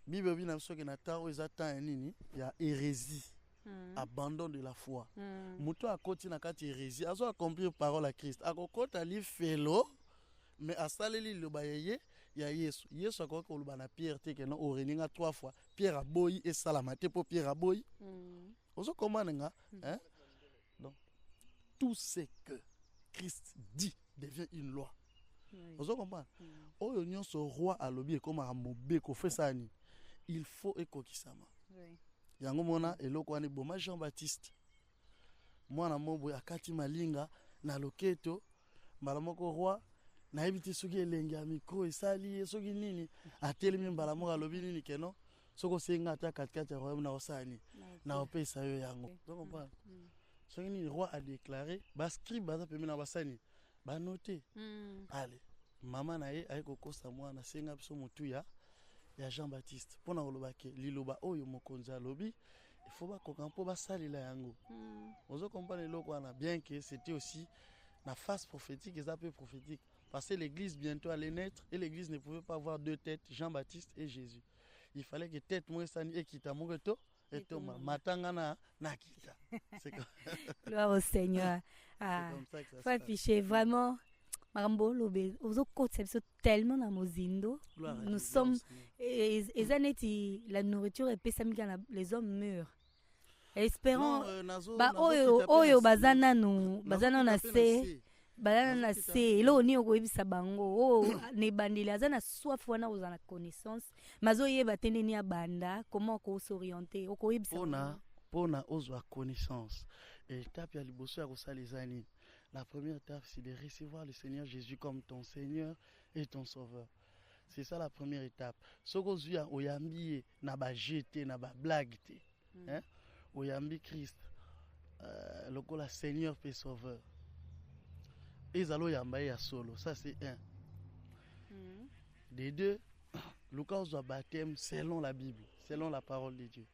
Bible bina so ke na temps eza temps nini ya hérésie. Abandon de la foi. Muto akoti na kati hérésie azo accomplir parole à Christ. Akokota li felo mais asaleli lo bayeye ya Yesu. Yesu akoka koluba na Pierre te ke no oreninga 3 fois. Pierre aboyi et salamate pour Pierre aboyi. Ozo comprendre nga hein? Donc tout ce que Christ dit devient une loi. Ozo comprendre? Oyo nyonso roi alobi comme a mobeko fait ça ni. Il faut ekokisama. Oui. Yango mona eloko wana boma Jean-Baptiste. Mwana mobo akati malinga na loketo mbala moko roi na ebiti soki elenge ya mikro esali soki nini atelemi mbala moko alobi nini keno soko senga ata katikati ya royaume na osani na opesa yo yango. Donc on parle. Soki ni roi a déclaré ba scribe baza pemi na basani ba noter. Allez, mama na ye ayeko kosa mwana senga biso mutuya ya Jean-Baptiste pona olobake liloba oyo mokonzi alobi il faut ba kokampo ba salila yango. Ozo comprendre loko wana bien que c'était aussi la phase prophétique et ça peu prophétique parce que l'église bientôt allait naître et l'église ne pouvait pas avoir deux têtes, Jean-Baptiste et Jésus. Il fallait que tête moi sani et kita moreto et Thomas matanga na kita. C'est comme gloire au Seigneur. Ah, faut afficher vraiment Marambo lobe ozo kote tellement na mozindo. Nous sommes et zaneti la nourriture et pesamika les hommes meurent. Espérons ba oyo bazana na se bazana na se lo ni okoyebisa bango ne bandeli azana soif wana ozana connaissance mazo yeba teneni abanda comment ko s'orienter okoyebisa pona ozwa connaissance et étape ya liboso ya kosala ezani. La première étape, c'est de recevoir le Seigneur Jésus comme ton Seigneur et ton Sauveur. C'est ça la première étape. Ce que tu as oyambi na ba jeté na ba blague te. Hein? Oyambi Christ. Le la Seigneur et Sauveur. Et zalo yamba ya solo, ça c'est un. Des deux, le cas de baptême selon la Bible, selon la parole de Dieu.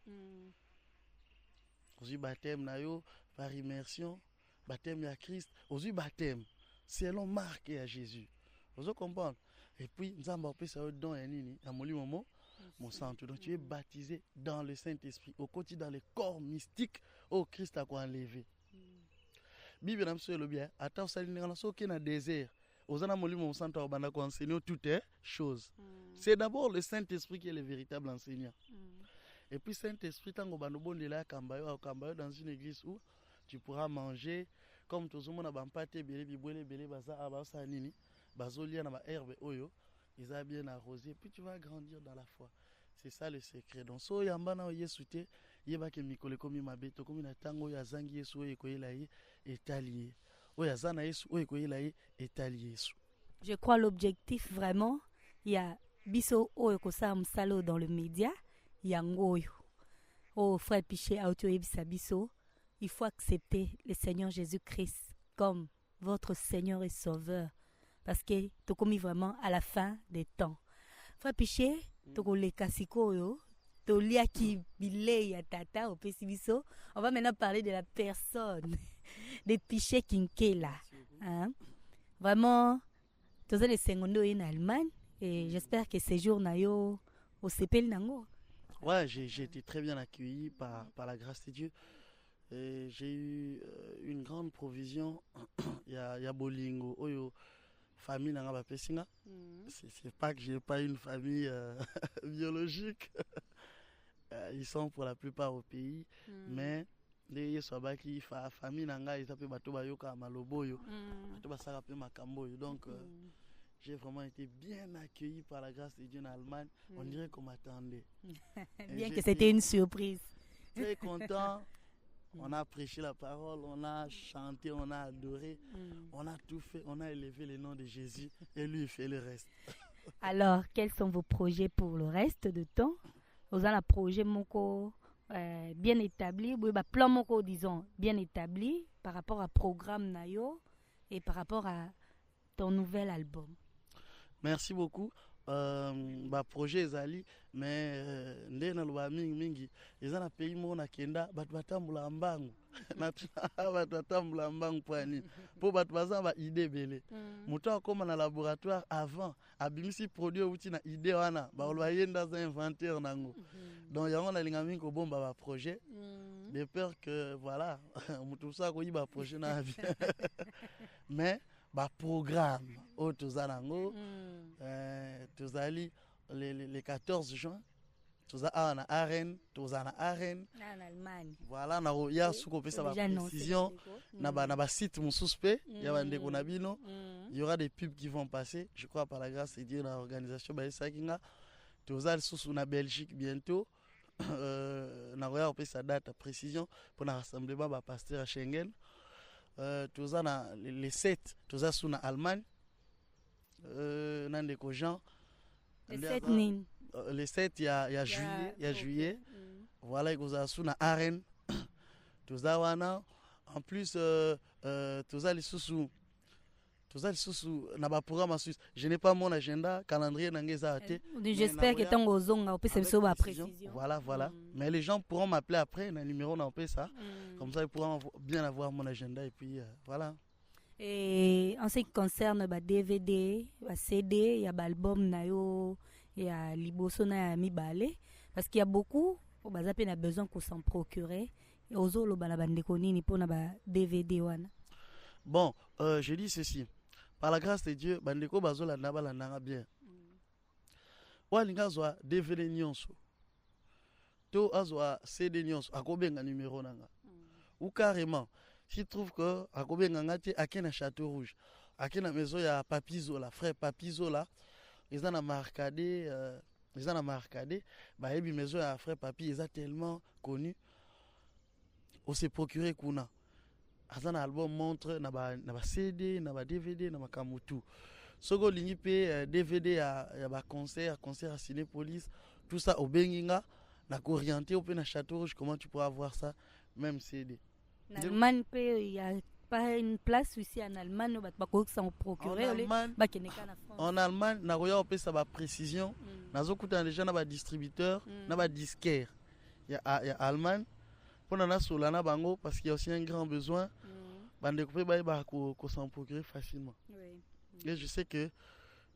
Aussi baptême na yo par immersion. Baptême à Christ, aujourd'hui baptême, selon Marc et à Jésus. Vous comprenez? Et puis, nous avons appelé ça don et nini, à mon sang. Donc tu es baptisé dans le Saint-Esprit, au quotidien dans le corps mystique au Christ a quoi enlevé. Bible n'a pas le bien. Attends, ça n'est pas ce qui est dans le désert. Aux anamoli mon sang a enseigné toutes les choses. C'est d'abord le Saint-Esprit qui est le véritable enseignant. Et puis Saint-Esprit, tant qu'on bon de là, dans une église où tu pourras manger comme tout le monde a bampate belé baza abasa nini bazolia na ba herbe oyo ils a bien arrosé puis tu vas grandir dans la foi. C'est ça le secret. Donc so yamba na Yesu te yeba ke mikole komi mabeto komi na tango ya zangi Yesu oyo koyela ye etalié oyo azana Yesu oyo koyela ye etalié Yesu. Je crois l'objectif vraiment il y a biso oyo ko sa msalo dans le média yangoyo. Oh frère Piché auto yebisa biso. Il faut accepter le Seigneur Jésus-Christ comme votre Seigneur et Sauveur. Parce que tu commis vraiment à la fin des temps. Frère Piché, tu les kasiko, tu lia qui bilé ya tata au pesibiso. On va maintenant parler de la personne de Piché Kinkela. Hein? Vraiment, tu as les secondes en Allemagne et j'espère que ces jours nayo au CPL nango. Ouais, j'ai été très bien accueilli par la grâce de Dieu. Et j'ai eu une grande provision. Il y a Bolingo, Oyo, famille Nanga Bapesinga. C'est pas que j'ai pas une famille biologique. Ils sont pour la plupart au pays. Mais les Swabaki, famille Nanga, ils s'appellent Bato Bayoka, Maloboyo, Bato Basarape Makamboyo. Donc, j'ai vraiment été bien accueilli par la grâce de Dieu en Allemagne. On dirait qu'on m'attendait. Bien que c'était une surprise. Très content. On a prêché la parole, on a chanté, on a adoré, on a tout fait, on a élevé le nom de Jésus et lui il fait le reste. Alors, quels sont vos projets pour le reste de temps? Vous avez un projet moko bien établi, ou un plan moko disons bien établi par rapport à programme Nayo et par rapport à ton nouvel album. Merci beaucoup. Projet ezali mais nde naloba mingi eza na pays mo nakenda bato batambula mbangu bato batambula mbangu pwani po bato baza ba idée belé moto akoma na laboratoire avant abimisi produit outi na idée wana baloba yenda za inventeur nango donc yango na linga mingi ko bomba ba projet de peur que voilà moto ça ko yiba projet na vie mais programme au Tozanango, Tozali le 14 juin, Tozana na Arène, Tozana Arène. En Allemagne. Voilà, na ya suko pesa ba précision, na ba site mon suspect, ya ba ndeko na bino. Il y aura des pubs qui vont passer, je crois par la grâce de Dieu dans l'organisation ba Sakinga. Tozali sous na Belgique bientôt. Na ya pesa date précision pour na rassemblement ba pasteur à Schengen. Tous les 7 tous sous na Allemagne nandeko Jean les 7 il y a juillet voilà ils sous na Arène tous wana en plus tous les sous na ba programme suisse. Je n'ai pas mon agenda calendrier nangeza té. J'espère que tant ozonga peut se ba précision. Voilà. Mais les gens pourront m'appeler après un numéro on peut ça. Comme ça ils pourront bien avoir mon agenda et puis voilà. Et en ce qui concerne ba DVD, ba CD, il y a ba album nayo, il y a liboso na mibale parce qu'il y a beaucoup au bazape na besoin qu'on s'en procurer et ozolo bala bandeko nini pona ba DVD wana. Bon, je dis ceci. Par la grâce de Dieu, bandeko bazola nabala nanga bien. Walinga zwa DVD nyonso. To azwa CD nyonso akobenga numéro nanga. Ou carrément, s'il trouve que akobenga ngati akena Château Rouge, akena maison ya Papizola, frère Papizola, ils en a marqué ba ebi maison ya frère Papi, ils a tellement connu. On s'est procuré kuna. Un album montre na ba CD, na ba DVD, na makamutu. Soko lingi pe DVD ya ba concert à Cinépolis, tout ça au Benginga, na orienté au na Château Rouge, comment tu pourras avoir ça même CD. En Allemagne il y a pas une place ici en Allemagne où ba ko s'en procurer ba keneka na France. En Allemagne na roya pe ça ba précision, nazo kuta déjà na ba distributeur, na ba disquaire. Il y a Allemagne pour na solana bango parce qu'il y a aussi un grand besoin bande coupé ba ko s'en procurer facilement. Oui. Et je sais que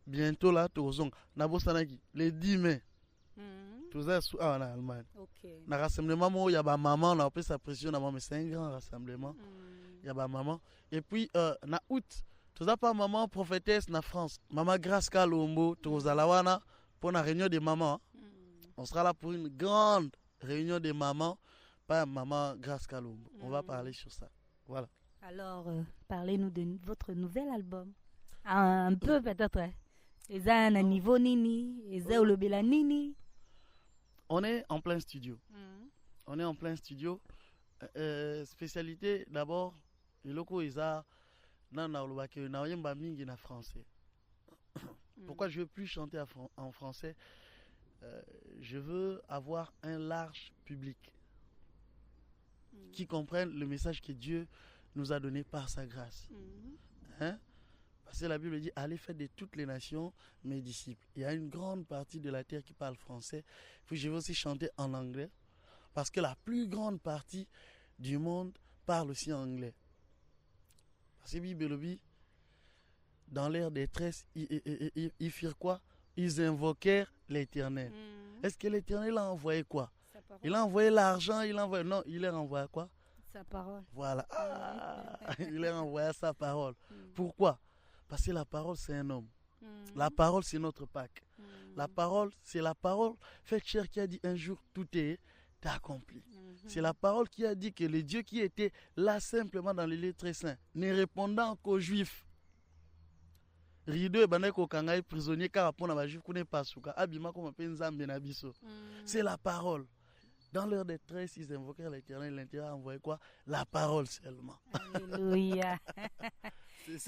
bientôt là tozong na bosanaki le 10 mai tous en Allemagne. OK. Na rassemblement mo ya ba maman na sa pression na maman, c'est un grand rassemblement. Ya ba maman et puis na août tous pas maman prophétesse na France, maman Grace Kalombo tozala wana pour la réunion des mamans. On sera là pour une grande réunion des mamans. Pas maman Grace Kalombo. On va parler sur ça. Voilà. Alors, parlez-nous de votre nouvel album. Un peu peut-être. Ils ont un niveau nini, ils ont le bela nini. On est en plein studio. On est en plein studio. Spécialité d'abord, le loco ils ont na mingi na français. Pourquoi je veux plus chanter en français? Je veux avoir un large public qui comprennent le message que Dieu nous a donné par sa grâce. Hein? Parce que la Bible dit, allez faire de toutes les nations mes disciples. Il y a une grande partie de la terre qui parle français. Puis je veux aussi chanter en anglais. Parce que la plus grande partie du monde parle aussi anglais. Parce que Bible dit, dans leur détresse, ils firent quoi? Ils invoquèrent l'Éternel. Est-ce que l'Éternel a envoyé quoi? Il a envoyé l'argent, il a envoyé... Non, il leur a envoyé quoi? Sa parole. Voilà. Ah, il a envoyé sa parole. Pourquoi? Parce que la parole, c'est un homme. La parole, c'est notre Pâques. La parole, c'est la parole faite chair qui a dit un jour, tout est accompli. C'est la parole qui a dit que le Dieu qui était là simplement dans les lieux très saints, ne répondant qu'aux Juifs. Rideau et bandeko kangai prisonnier car pour na juif connaît pas souka abima comme penzambe na biso. C'est la parole. Dans leur détresse, ils invoquèrent l'Éternel. L'Éternel a envoyé quoi? La parole seulement. Alléluia.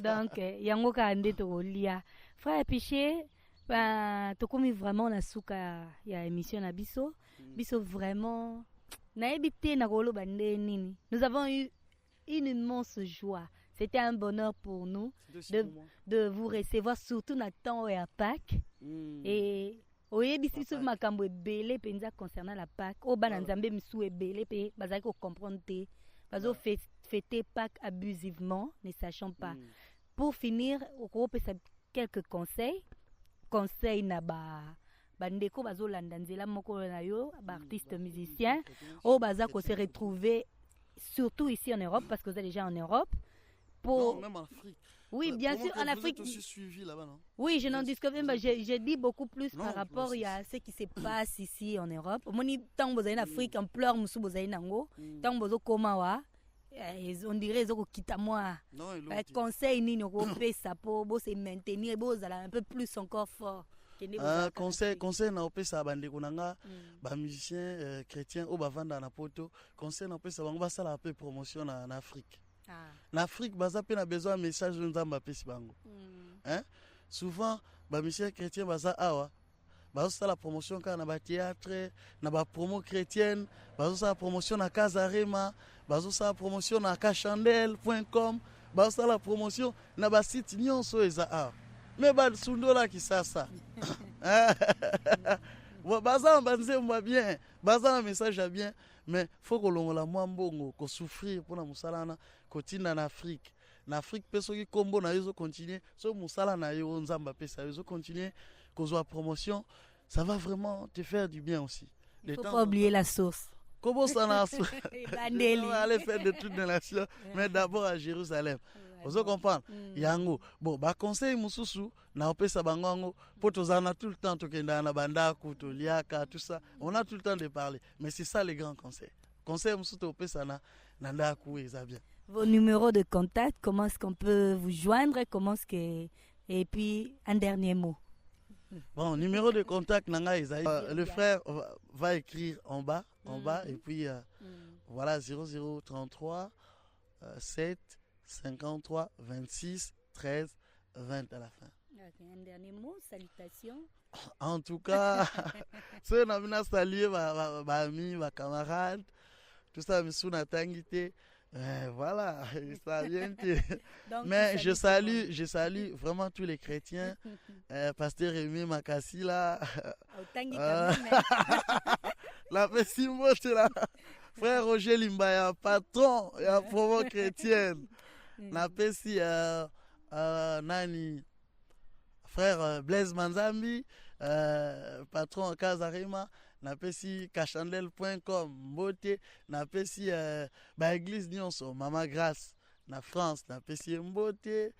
Donc, yango ka ande to lia. Frère Piché, to komi vraiment na souka ya émission na biso. Biso vraiment na ebité na kolo bande nini. Nous avons eu une immense joie. C'était un bonheur pour nous de vous recevoir, surtout dans le temps et à Pâques. Et oyebisi biso makambo ebele penza concernant la Pâques. O bana nzambe misu ebele pe bazali ko comprendre te. Bazo fêter Pâques abusivement, ne sachant pas. Pour finir, on peut quelques conseils. Conseils na bandeko bazo landa nzela moko na yo, artistes musiciens. O baza ko se retrouver surtout ici en Europe parce que vous êtes déjà en Europe. Non, même en Afrique. Oui, bien sûr, en Afrique. Vous êtes aussi suivi là-bas, non? Oui, je n'en discute même pas. J'ai dit beaucoup plus par rapport à ce qui se passe ici en Europe. Tant que vous êtes en Afrique, en pleure, vous êtes en tant que vous êtes comment on dirait que vous êtes moi. Conseil, ni ne pas ça pour se maintenir, vous allez un peu plus encore fort. Conseil na opesa bandeko nanga ba musiciens chrétiens au bavanda na poto. Conseil na opesa bango basala un peu promotion en Afrique. En Afrique, baza pe na besoin message de nzamba pesi bango. Hein? Souvent, ba musiciens chrétiens baza awa. Bazo sa la promotion ka na ba théâtre, na ba promo chrétienne, bazo sa la promotion na Casarema, bazo sa la promotion na kachandel.com, bazo sa la promotion na ba site nyonso eza awa. Mais ba sundola kisasa. Baza banze mwa bien, baza un message à bien. Mais faut que l'on la mwambongo, ko souffrir pour la musalana, kotina en Afrique. En Afrique, personne qui combo na yozo continuer, so musalana yo nzamba pesa yozo continuer, ko zo promotion, ça va vraiment te faire du bien aussi. Il faut pas oublier la source. Comment ça n'a pas aller faire des trucs dans la nations, mais d'abord à Jérusalem. Vous comprenez? Yango. Bon, ba conseil mususu na opesa bango pour tozana tout le temps tokenda na bandako to liaka tout ça. On a tout le temps de parler, mais c'est ça les grands conseils. Conseil mususu to opesa na ndako eza bien. Vos numéros de contact, comment est-ce qu'on peut vous joindre, et puis un dernier mot. Bon, numéro de contact nanga eza le frère va écrire en bas et puis voilà 0033 7 53 26 13 20 à la fin. Okay, un dernier mot, salutations. En tout cas, ceux qui ont salué mes amis, mes camarades, tout ça, me suis natangité. Voilà, ça vient. Mais je salue vraiment tous les chrétiens. Pasteur Rémi Makassi là. La Pessimbo, c'est là. Frère Roger Limbaya, patron et la promo chrétienne. Na pesi nani frère Blaise Manzambi, patron Casarema, na pesi kachandel.com mbote, na pesi ba église nyonso Mama Grace na France, na pesi mbote,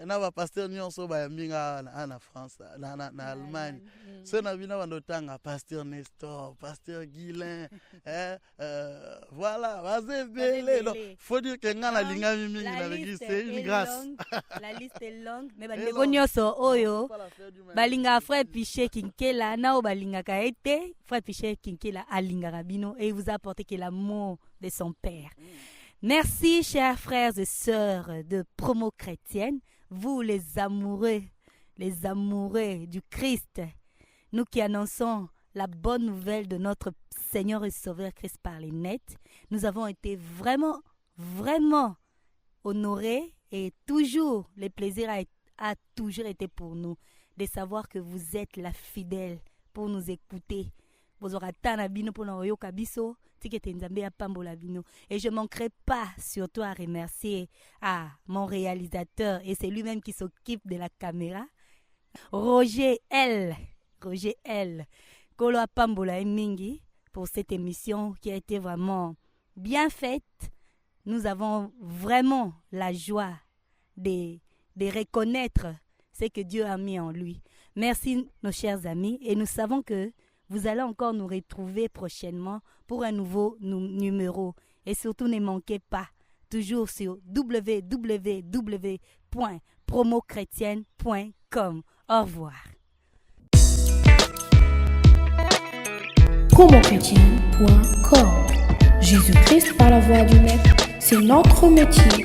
na ba pasteur nyonso ba mbinga na France, na Allemagne. So na bina bandotanga pasteur Nestor, pasteur Guilain, voilà, bazebele. Donc faut dire que ngana linga mingi na l'église c'est une grâce. La liste est longue, mais bandeko nyonso oyo balinga frère Piché Kinkela na o balinga kaete, frère Piché Kinkela alinga rabino et il vous a apporté que l'amour de son père. Merci, chers frères et sœurs de Promo Chrétienne, vous les amoureux du Christ, nous qui annonçons la bonne nouvelle de notre Seigneur et Sauveur Christ par les nets. Nous avons été vraiment, vraiment honorés et toujours, le plaisir a toujours été pour nous de savoir que vous êtes la fidèle pour nous écouter. Et je ne manquerai pas surtout à remercier mon réalisateur, et c'est lui-même qui s'occupe de la caméra, Roger L. Kolo Pambola Mingi, pour cette émission qui a été vraiment bien faite, nous avons vraiment la joie de reconnaître ce que Dieu a mis en lui. Merci, nos chers amis, et nous savons que vous allez encore nous retrouver prochainement pour un nouveau numéro. Et surtout, ne manquez pas, toujours sur www.promochrétienne.com. Au revoir. Promochrétienne.com. Jésus-Christ par la voix du Maître, c'est notre métier.